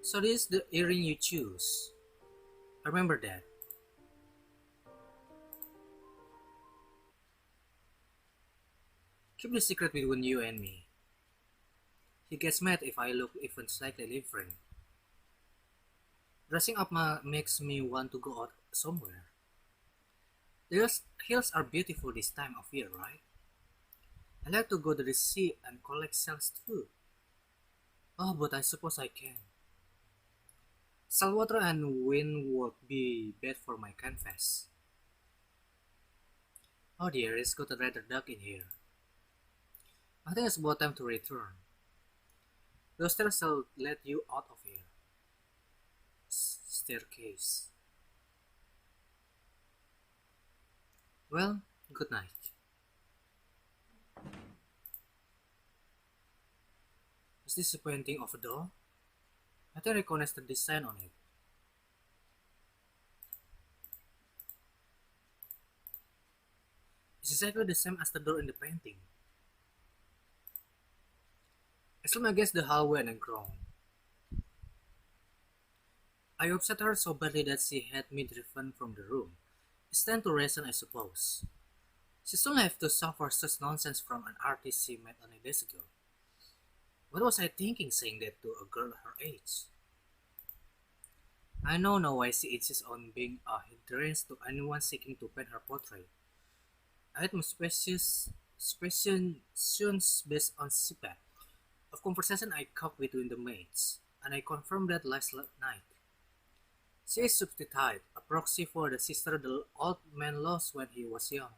[SPEAKER 1] So this is the earring you choose. Remember that. Keep the secret between you and me. He gets mad if I look even slightly different. Dressing up makes me want to go out somewhere. The hills are beautiful this time of year, right? I like to go to the sea and collect shells too. Oh, but I suppose I can. Saltwater and wind would be bad for my canvas. Oh dear, it's gotten rather dark in here. I think it's about time to return. Those stairs will let you out of here. Staircase. Well, good night. Is this a painting of a door? I think I recognize the design on it. It's exactly the same as the door in the painting. I slam against the hallway and groan. I upset her so badly that she had me driven from the room. It's time to reason, I suppose. She shouldn't have to suffer such nonsense from an artist she met only days ago. What was I thinking saying that to a girl her age? I know now why she insists on being a hindrance to anyone seeking to paint her portrait. I had my suspicions based on snippet of conversation I caught between the maids, and I confirmed that last night. She is substitute, a proxy for the sister the old man lost when he was young.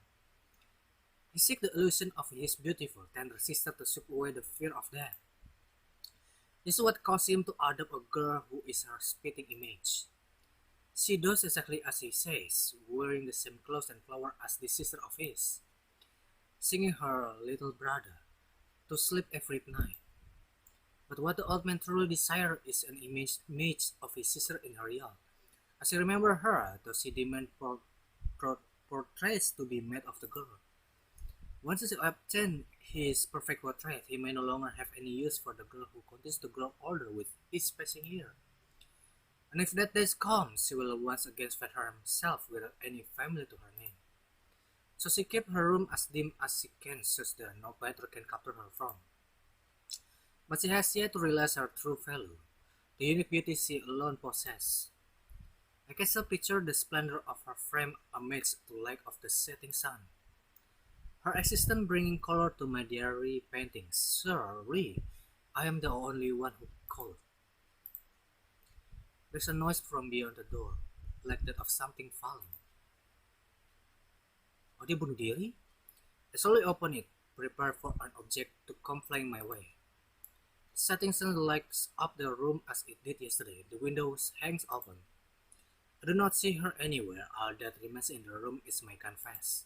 [SPEAKER 1] He seeks the illusion of his beautiful, tender sister to sweep away the fear of death. This is what caused him to adopt a girl who is her spitting image. She does exactly as he says, wearing the same clothes and flower as the sister of his, singing her little brother to sleep every night. But what the old man truly desired is an image of his sister in her youth. As he remembered her, does he demand portraits to be made of the girl? Once he obtained his perfect portrait, he may no longer have any use for the girl who continues to grow older with each passing year. And if that day comes, she will once again find herself without any family to her name. So she kept her room as dim as she can, such that no better can capture her from. But she has yet to realize her true value, the unique beauty she alone possesses. I can still picture the splendor of her frame amidst the light of the setting sun. Her existence bringing color to my diary paintings. Surely, I am the only one who could. There's a noise from beyond the door, like that of something falling. Oh, dia bunuh diri? I slowly open it, prepared for an object to come flying my way. The setting sun lights up the room as it did yesterday. The windows hangs open. I do not see her anywhere. All that remains in the room is my canvas.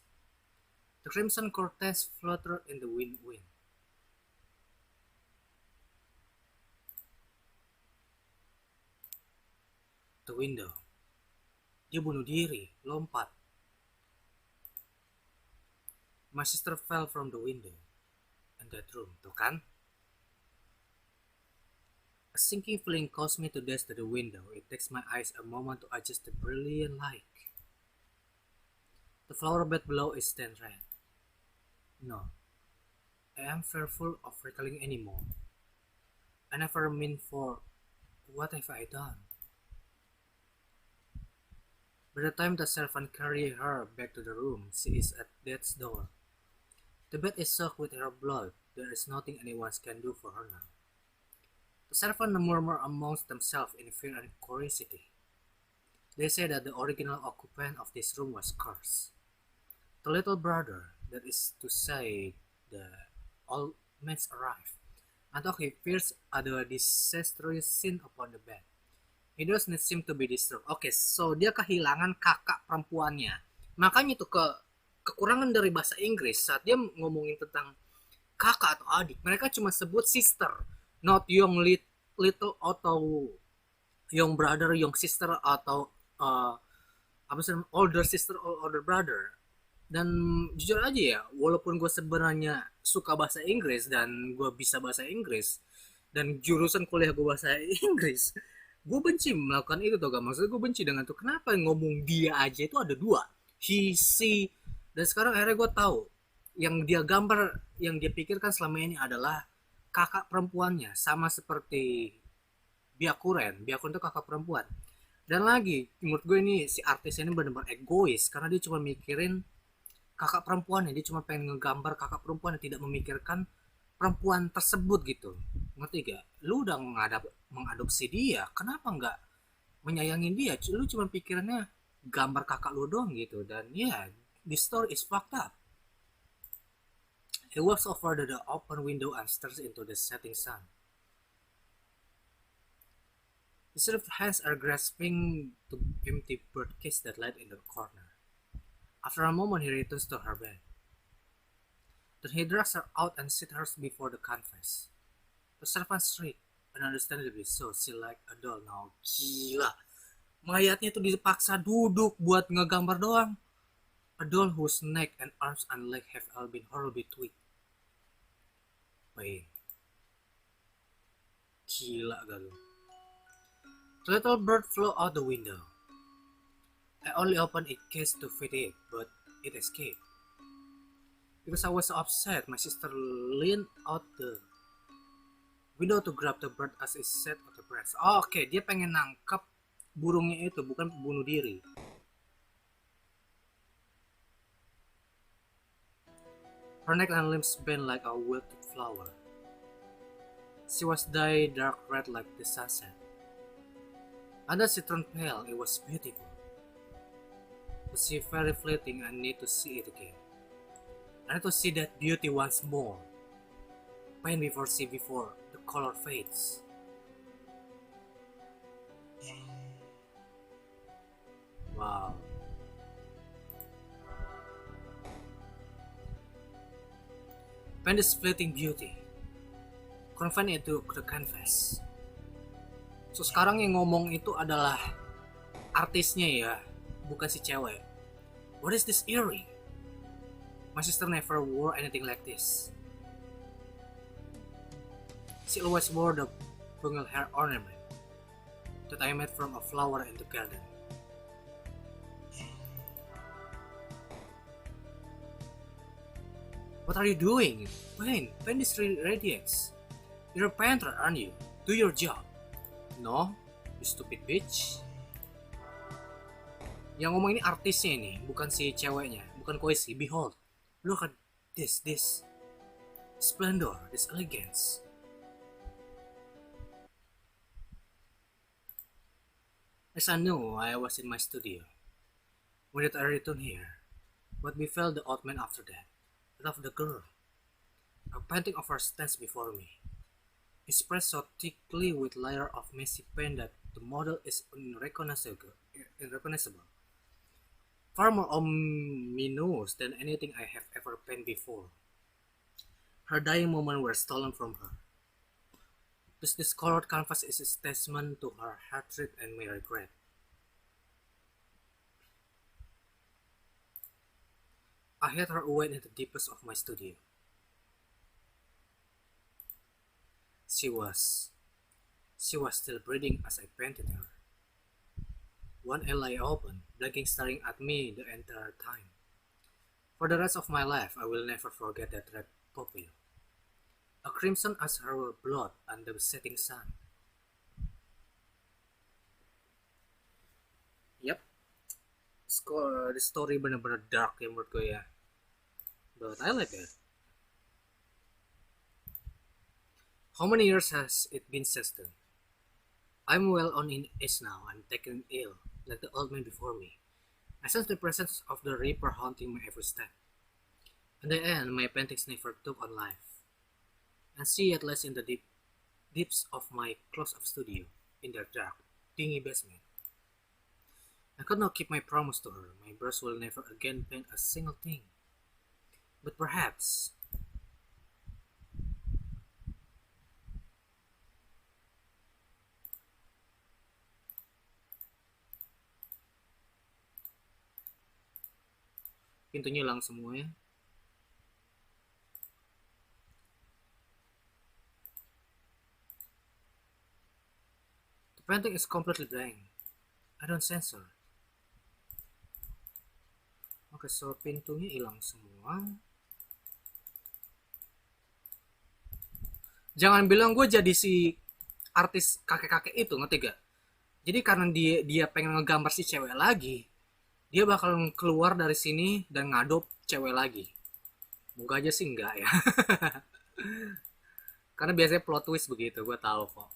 [SPEAKER 1] The crimson curtains flutter in the wind. The window. Dia bunuh diri, lompat. My sister fell from the window in that room, tuh kan? A sinking feeling caused me to dash to the window. It takes my eyes a moment to adjust the brilliant light. The flower bed below is then red. No, I am fearful of recalling anymore. I never meant for what have I done? By the time the servant carried her back to the room, she is at death's door. The bed is soaked with her blood. There is nothing anyone can do for her now. The servants murmur amongst themselves in fear and curiosity. They say that the original occupant of this room was cursed. The little brother, that is to say, the old man arrived, and he fears ada disastrous sin upon the bed. He does not seem to be disturbed. Oke, so dia kehilangan kakak perempuannya. Makanya itu kekurangan dari bahasa Inggris saat dia ngomongin tentang kakak atau adik. Mereka cuma sebut sister, not young little atau young brother, young sister atau older sister or older brother. Dan jujur aja ya, walaupun gue sebenarnya suka bahasa Inggris dan gue bisa bahasa Inggris dan jurusan kuliah gue bahasa Inggris, gue benci melakukan itu tuh gak. Maksudnya gue benci dengan tuh, kenapa ngomong dia aja itu ada dua, he, she. Dan sekarang akhirnya gue tahu yang dia gambar, yang dia pikirkan selama ini adalah kakak perempuannya, sama seperti Byakuren itu kakak perempuan. Dan lagi menurut gue ini si artis ini benar-benar egois karena dia cuma mikirin kakak perempuannya. Dia cuma pengen ngegambar kakak perempuan yang tidak memikirkan perempuan tersebut gitu. Ngerti gak? Lu udah mengadopsi dia, kenapa nggak menyayangin dia? Lu cuma pikirannya gambar kakak lu doang gitu. Dan ya, this story is fucked up. He walks over to the open window and stares into the setting sun. His left hands are grasping the empty bird cage that lies in the corner. After a moment, he returns to her bed. Then he drags her out and sits her before the canvas. The servant shriek, and understandably so, she like a doll now. Gila, mayatnya itu dipaksa duduk buat ngegambar doang. A doll whose neck and arms and legs have all been horribly tweaked. Pain. Gila gak lu? The little bird flew out the window. I only opened its cage to feed it, but it escaped. Because I was so upset, my sister leaned out the window to grab the bird as it sat on the branch. Oh, oke, dia pengen nangkap burungnya itu, bukan bunuh diri. Her neck and limbs bent like a wilted flower. She was dyed dark red like the sunset. And as she turned pale, it was beautiful. But she very fleeting and need to see it again. I need to see that beauty once more. Pain before the color fades. Wow. Pain is fleeting beauty. Confine it to the canvas. So sekarang yang ngomong itu adalah artisnya ya, bukan si cewek. What is this earring? My sister never wore anything like this. She always wore the bungle hair ornament that I made from a flower in the garden. What are you doing? Pain is radiance. You're a painter, aren't you? Do your job. No, you stupid bitch. Yang ngomong ini artisnya ini, bukan si ceweknya, bukan Koisi. Behold, look at this splendor, this elegance. As I knew, I was in my studio. When did I return here? What befell the old man after that? That of the girl. A painting of her stands before me. It's pressed so thickly with layer of messy paint that the model is unrecognizable. Far more ominous than anything I have ever painted before. Her dying moments were stolen from her. This discolored canvas is a testament to her hatred and my regret. I hid her away in the deepest of my studio. She was still breathing as I painted her. One eye lay open, blinking, staring at me the entire time. For the rest of my life, I will never forget that red pupil, a crimson as her blood under the setting sun. Yep, the story bener-bener dark ya menurut gue ya. But I like it. How many years has it been since then? I'm well on in age now and taken ill, like the old man before me. I sense the presence of the Reaper haunting my every step. In the end, my paintings never took on life. And she yet lies in the deeps of my closed-up studio, in their dark, dingy basement. I could not keep my promise to her. My brush will never again paint a single thing. But perhaps pintunya hilang semua ya. The painting is completely blank. I don't censor. Oke, so pintunya hilang semua. Jangan bilang gue jadi si artis kakek-kakek itu, ngerti gak? Jadi karena dia pengen ngegambar si cewek lagi, dia bakal keluar dari sini dan ngadop cewek lagi. Moga aja sih enggak ya. Karena biasanya plot twist begitu, gue tahu kok.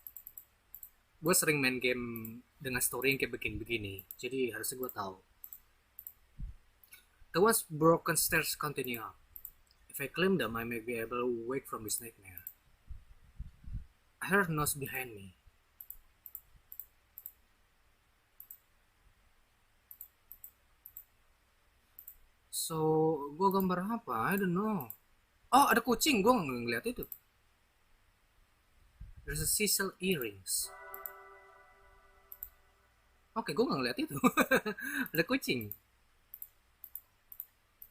[SPEAKER 1] Gue sering main game dengan story yang kayak begini-begini, jadi harusnya gue tahu. The once broken stairs continue up. If If I claim them, I may be able to wake from this nightmare. I heard noise behind me. So, gue gambar apa? I don't know. Oh, ada kucing. Gue nggak ngeliat itu. There's a sisal earrings. Oke, gue nggak ngeliat itu. Ada kucing.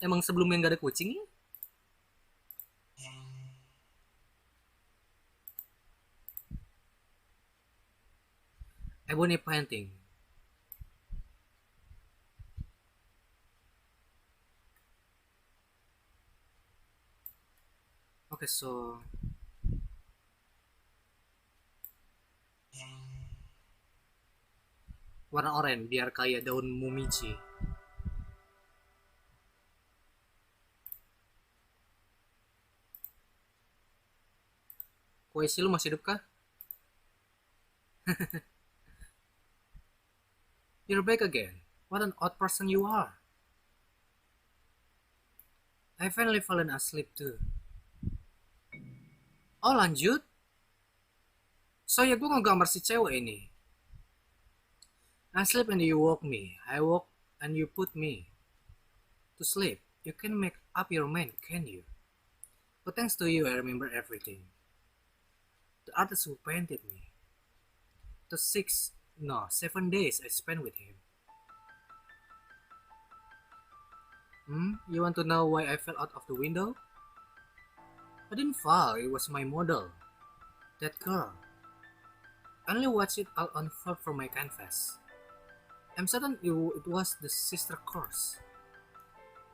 [SPEAKER 1] Emang sebelumnya nggak ada kucing? Ebony painting. Oke, so warna oranye biar kayak daun mumichi. Koesi lu masih hidup kah? You're back again. What an odd person you are. I finally fallen asleep too. Oh lanjut? So ya gue ngegambar si cewek ini. I sleep and you woke me. I woke and you put me to sleep. You can make up your mind, can you? But thanks to you, I remember everything. The artist who painted me. The 7 days I spent with him. You want to know why I fell out of the window? I didn't fall, it was my model. That girl. I only watched it all unfold from my canvas. I'm certain it was the sister course.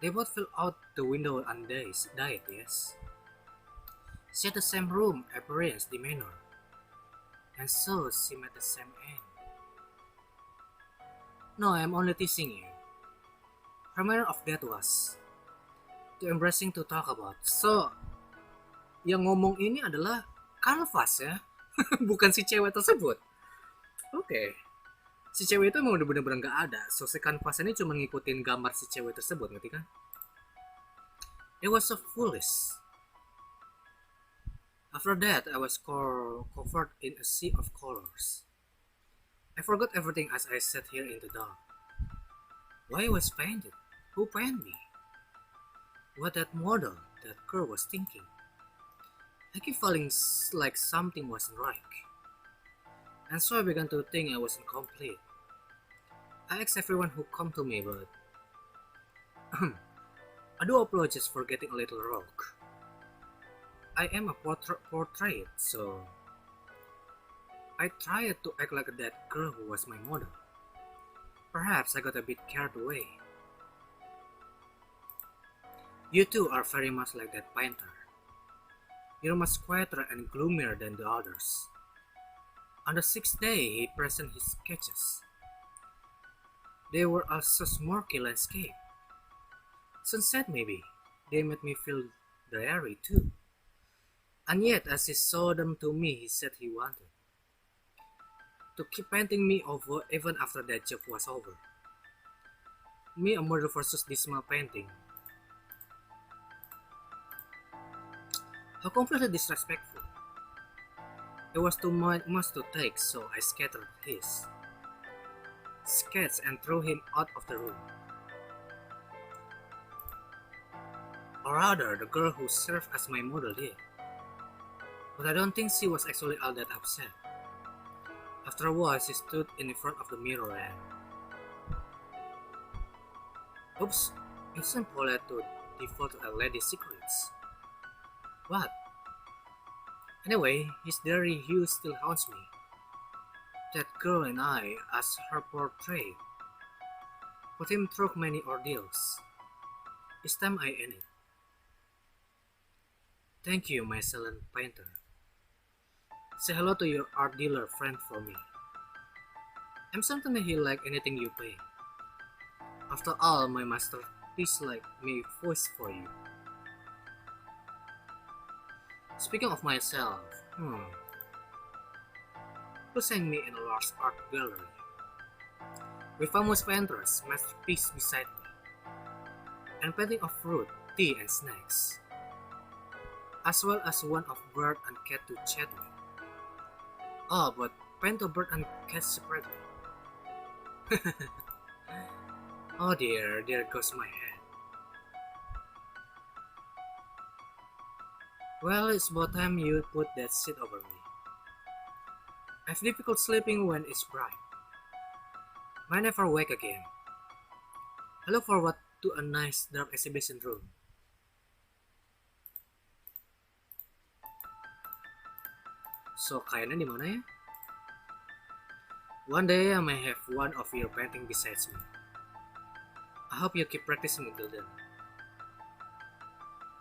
[SPEAKER 1] They both fell out the window and died, yes. She had the same room, appearance, demeanor. And so she met the same end. No, I'm only teasing you. Her manner of that was too embarrassing to talk about. So, yang ngomong ini adalah kanvas ya, bukan si cewek tersebut. Oke. Si cewek itu emang udah bener-bener gak ada. So, si kanvas ini cuma ngikutin gambar si cewek tersebut, ngerti kan? It was so foolish. After that, I was covered in a sea of colors. I forgot everything as I sat here in the dark. Why I was painted? Who painted me? What that model, that girl was thinking? I keep feeling like something wasn't right. And so I began to think I wasn't complete. I asked everyone who come to me, but I do apologize for getting a little rogue. I am a portrait, so I tried to act like that girl who was my model. Perhaps I got a bit carried away. You two are very much like that painter. You're much quieter and gloomier than the others. On the 6th day, he presented his sketches. They were also smoky landscape. Sunset maybe. They made me feel dreary too. And yet, as he showed them to me, he said he wanted to keep painting me over even after that job was over. Me, a model versus dismal painting. How completely disrespectful. It was too much to take, so I scattered his sketch and threw him out of the room. Or rather, the girl who served as my model did. But I don't think she was actually all that upset. After a while, she stood in front of the mirror and... Oops, it isn't polite to default to a lady's secrets. What? Anyway, his dirty hue still haunts me. That girl and I, as her portrait, put him through many ordeals. It's time I end it. Thank you, my silent painter. Say hello to your art dealer friend for me. I'm certain he'll like anything you paint. After all, my masterpiece like me voice for you. Speaking of myself, who sang me in a large art gallery? With famous painters, masterpiece beside me, and painting of fruit, tea, and snacks. as well as one of bird and cat to chat with. Oh, but paint a bird and cat separately. Oh dear, there goes my head. Well, it's about time you put that shit over me. I have difficult sleeping when it's bright. Might never wake again. I look forward to a nice dark exhibition room. So, kayaknya di mana ya? One day I may have one of your painting besides me. I hope you keep practicing until then.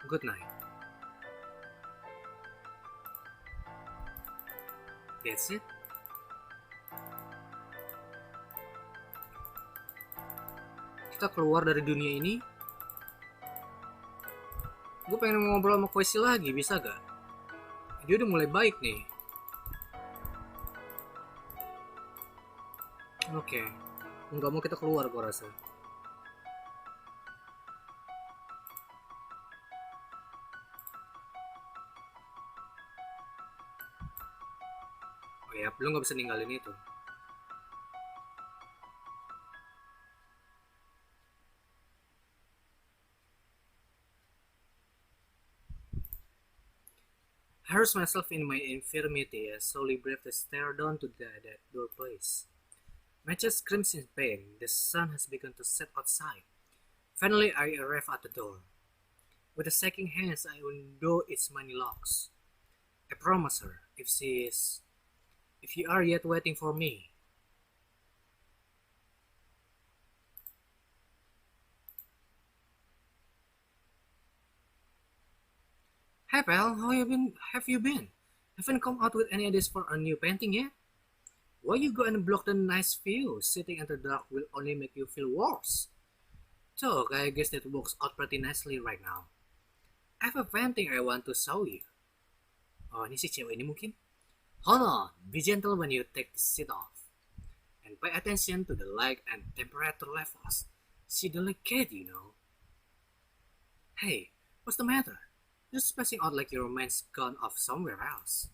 [SPEAKER 1] Good night. That's it. Kita keluar dari dunia ini. Gue pengen ngobrol sama Koichi lagi, bisa gak? Dia udah mulai baik nih. Oke, nggak mau kita keluar gue rasa. Oh ya, lu nggak bisa ninggalin itu. I hurls myself in my infirmity as slowly bravely stare down to that door place. My chest screams in pain. The sun has begun to set outside. Finally, I arrive at the door. With the shaking hands, I undo its many locks. I promise her, if you are yet waiting for me. Hey pal, how have you been? Haven't come out with any ideas for a new painting yet? Why you go and block the nice view? Sitting in the dark will only make you feel worse. So, I guess that works out pretty nicely right now. I have a painting I want to show you. Oh, ini si cewek ini mungkin? Hold on, be gentle when you take the sheet off. And pay attention to the light and temperature levels. She delicate, you know. Hey, what's the matter? You're spacing out like your mind's gone off somewhere else.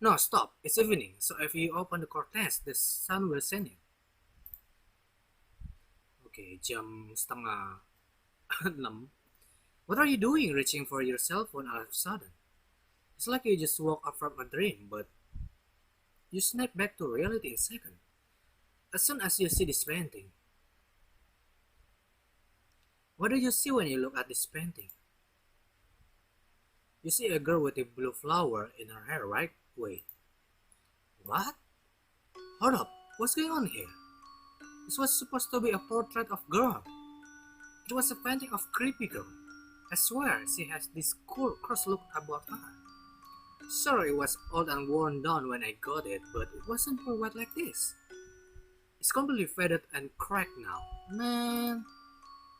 [SPEAKER 1] No, stop. It's evening, so if you open the curtains, the sun will set in. Okay, jam setengah 6. What are you doing reaching for your cell phone all of a sudden? It's like you just woke up from a dream, but you snap back to reality in a second. As soon as you see this painting. What do you see when you look at this painting? You see a girl with a blue flower in her hair, right? Wait. What? Hold up, what's going on here? This was supposed to be a portrait of girl. It was a painting of creepy girl. I swear she has this cool cross look about her. Sure, it was old and worn down when I got it, but it wasn't for white like this. It's completely faded and cracked now. Man,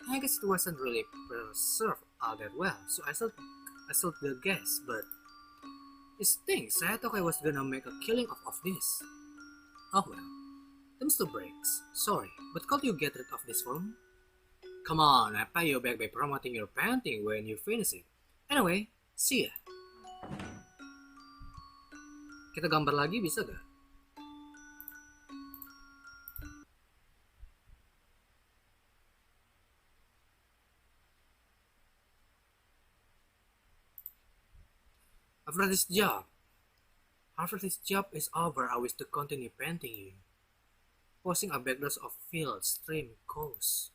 [SPEAKER 1] I guess it wasn't really preserved all that well, so I sold the guess, but it stinks. I thought I was gonna make a killing of this. Oh well, them's two breaks. Sorry, but can't you get rid of this for me? Come on, I pay you back by promoting your painting when you finish it. Anyway, see ya. Kita gambar lagi bisa gak? After this job is over, I wish to continue painting you. Posing a backdrop of field, stream, coast.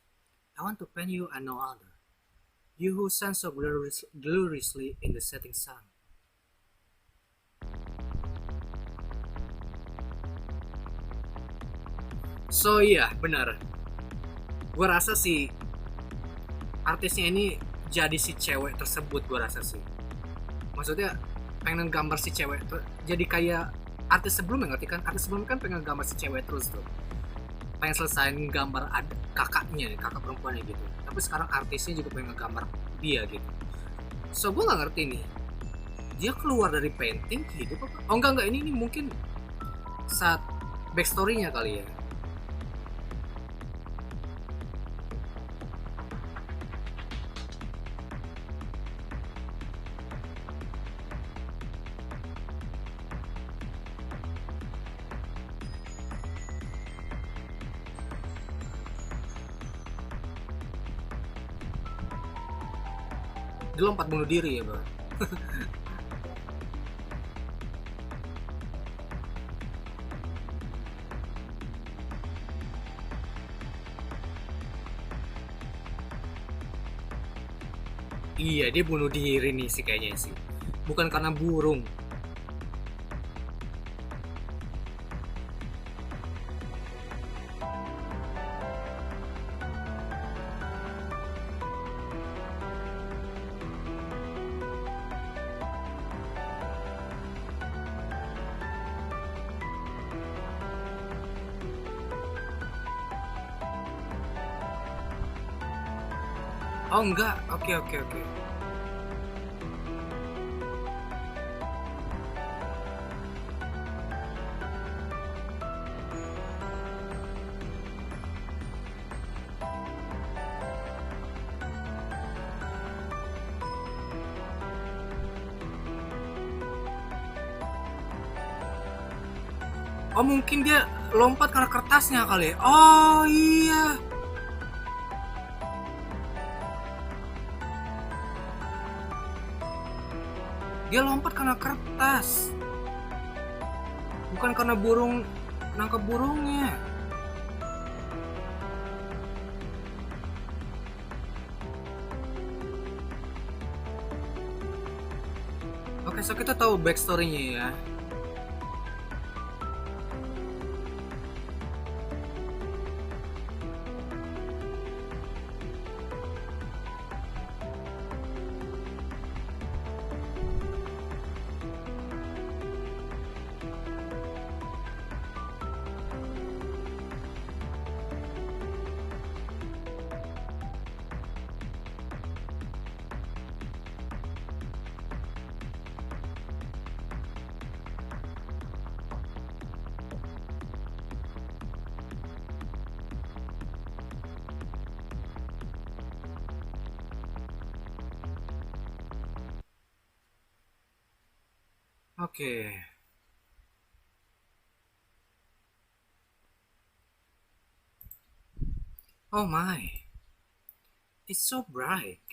[SPEAKER 1] I want to paint you and no other. You who shine so gloriously in the setting sun. So iya, benar. Gue rasa sih artisnya ini jadi si cewek tersebut, gue rasa sih. Maksudnya pengen gambar si cewek tuh jadi kayak artis sebelumnya, ngerti kan? Artis sebelumnya kan pengen gambar si cewek terus tuh, pengen selesain gambar kakaknya, kakak perempuannya gitu. Tapi sekarang artisnya juga pengen gambar dia gitu. So gue nggak ngerti nih, dia keluar dari painting hidup apa? Oh enggak, ini mungkin saat backstory-nya kali ya. Dia lompat bunuh diri ya bro. Iya, dia bunuh diri nih sih kayaknya sih. Bukan karena burung. Oh enggak, oke oke oke. Oh mungkin dia lompat karena kertasnya kali ya. Oh iya. Dia lompat karena kertas. Bukan karena burung nangkep burungnya. Oke, so kita tahu backstory-nya ya. Oke. Oh my. It's so bright.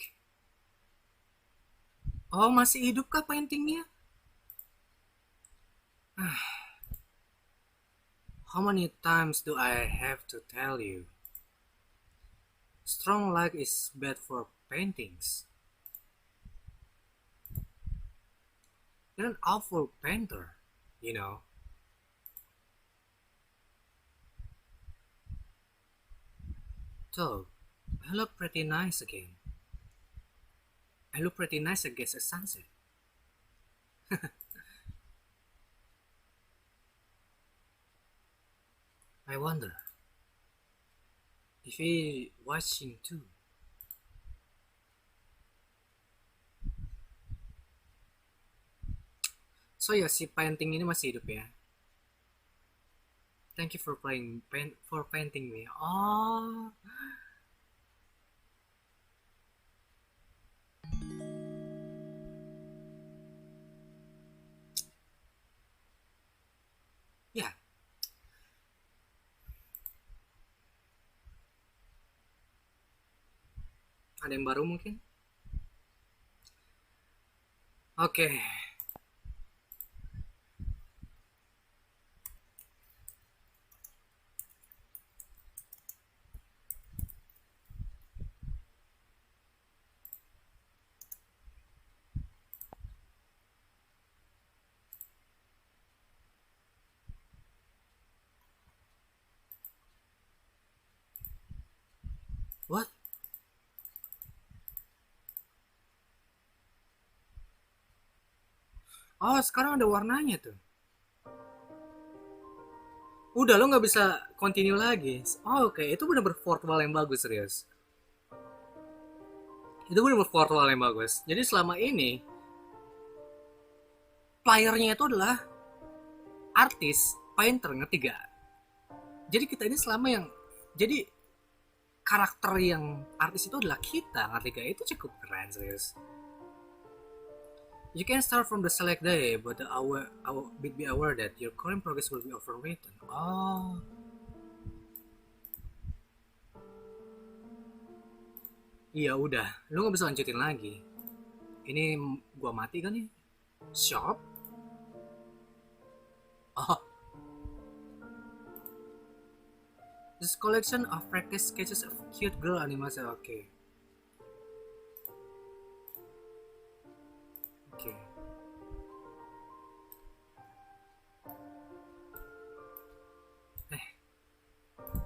[SPEAKER 1] Oh, masih hidup kah paintingnya? How many times do I have to tell you? Strong light is bad for paintings. You're an awful painter, you know. So, I look pretty nice again. I look pretty nice against a sunset. I wonder if he watching too. So ya si painting ini masih hidup ya. Thank you for painting me. Oh. Ya. Ada yang baru mungkin? Oke. What? Oh, sekarang ada warnanya tuh. Udah lo nggak bisa continue lagi. Oh, oke, itu bener-bener fourth wall yang bagus serius. Itu bener-bener fourth wall yang bagus. Jadi selama ini playernya itu adalah artis, painter, ngerti gak? Jadi kita ini selama yang jadi karakter yang artis itu adalah kita, ngerti gak? Itu cukup keren serius. You can start from the select day, but be aware that your current progress will be overwritten. Oh. Iya udah, lu nggak bisa lanjutin lagi. Ini gua mati kan nih? Shop? Oh, this collection of practice sketches of cute girl animasi. Oke. Oke.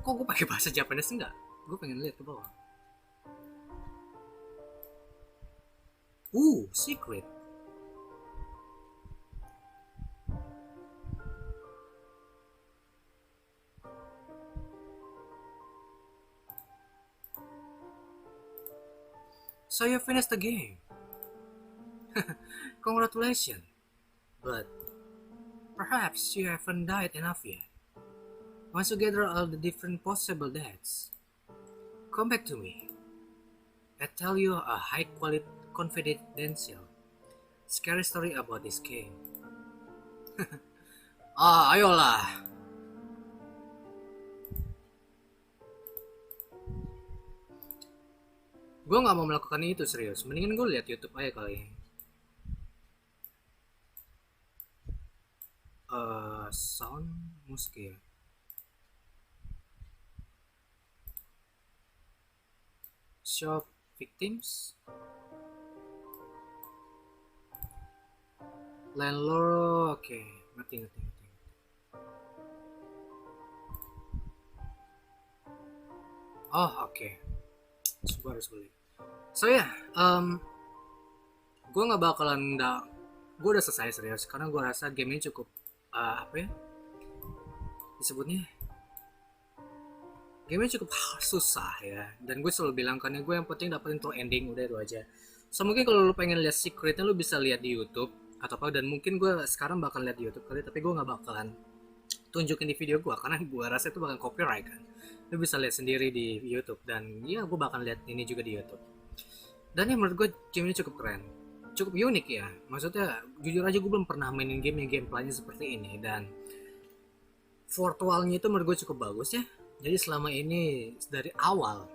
[SPEAKER 1] Kok gue pakai bahasa Japanese enggak? Gue pengen lihat ke bawah. Secret. So you finished the game. Congratulations. But perhaps you haven't died enough yet. Once you gather all the different possible deaths, come back to me. I tell you a high quality confidential scary story about this game. Ayolah. Gue gak mau melakukan itu serius. Mendingan gue lihat YouTube aja kali. Sound musik ya. Show victims. Landlord, oke. Ngerti. Oh, oke. Gue harus beli. So ya, gue nggak bakalan gue udah selesai serius karena gue rasa game ini cukup apa ya disebutnya, game ini cukup susah ya, dan gue selalu bilang kan gue yang penting dapetin tuh ending, udah itu aja. So mungkin kalau lu pengen lihat secretnya lu bisa lihat di YouTube atau apa, dan mungkin gue sekarang bakal lihat di YouTube kali, tapi gue nggak bakalan tunjukin di video gue karena gue rasa itu bakal copyright kan. Lu bisa lihat sendiri di YouTube, dan ya gue bakal lihat ini juga di YouTube. Dan ya menurut gue game ini cukup keren, cukup unik ya. Maksudnya jujur aja gue belum pernah mainin game yang gameplaynya seperti ini, dan virtualnya itu menurut gue cukup bagus ya. Jadi selama ini dari awal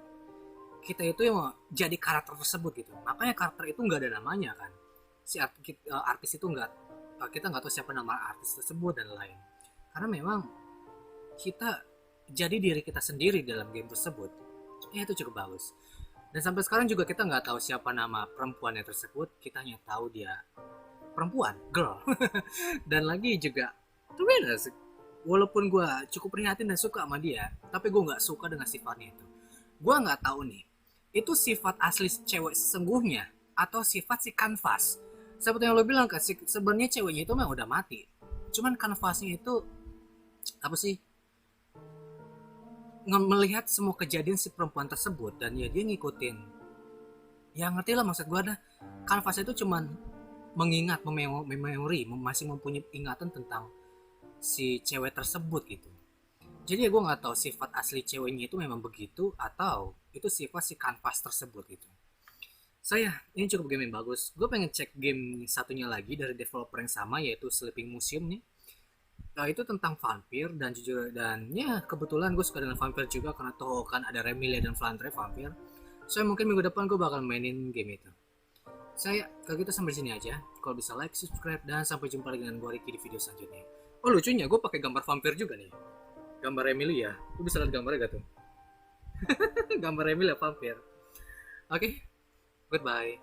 [SPEAKER 1] kita itu yang jadi karakter tersebut gitu. Makanya karakter itu nggak ada namanya kan. Si artis itu kita nggak tahu siapa nama artis tersebut dan lain. Karena memang kita jadi diri kita sendiri dalam game tersebut. Ya itu cukup bagus. Dan sampai sekarang juga kita nggak tahu siapa nama perempuannya tersebut. Kita hanya tahu dia perempuan, girl. Dan lagi juga, tuh beda sih. Walaupun gue cukup prihatin dan suka sama dia, tapi gue nggak suka dengan sifatnya itu. Gue nggak tahu nih, itu sifat asli cewek sesungguhnya atau sifat si kanvas. Seperti yang lo bilang kan, sebenarnya ceweknya itu memang udah mati. Cuman kanvasnya itu apa sih? Melihat semua kejadian si perempuan tersebut, dan ya dia ngikutin. Ya ngerti lah maksud gue, ada kanvas itu cuman mengingat, memori, masih mempunyai ingatan tentang si cewek tersebut gitu. Jadi ya gue nggak tahu sifat asli ceweknya itu memang begitu atau itu sifat si kanvas tersebut gitu. Saya ini cukup game yang bagus. Gue pengen cek game satunya lagi dari developer yang sama, yaitu Sleeping Museum nih. Itu tentang vampir, dan jujur, dan ya kebetulan gue suka dengan vampir juga karena toh kan ada Remilia dan Flandre vampir. So mungkin minggu depan gue bakal mainin game itu. Saya kalau gitu sampai sini aja. Kalau bisa like, subscribe, dan sampai jumpa lagi dengan Doreki di video selanjutnya. Oh lucunya gue pakai gambar vampir juga nih. Gambar Emilia. Lu bisa lihat gambarnya gak tuh? Gambar Emilia vampir. Oke. Goodbye.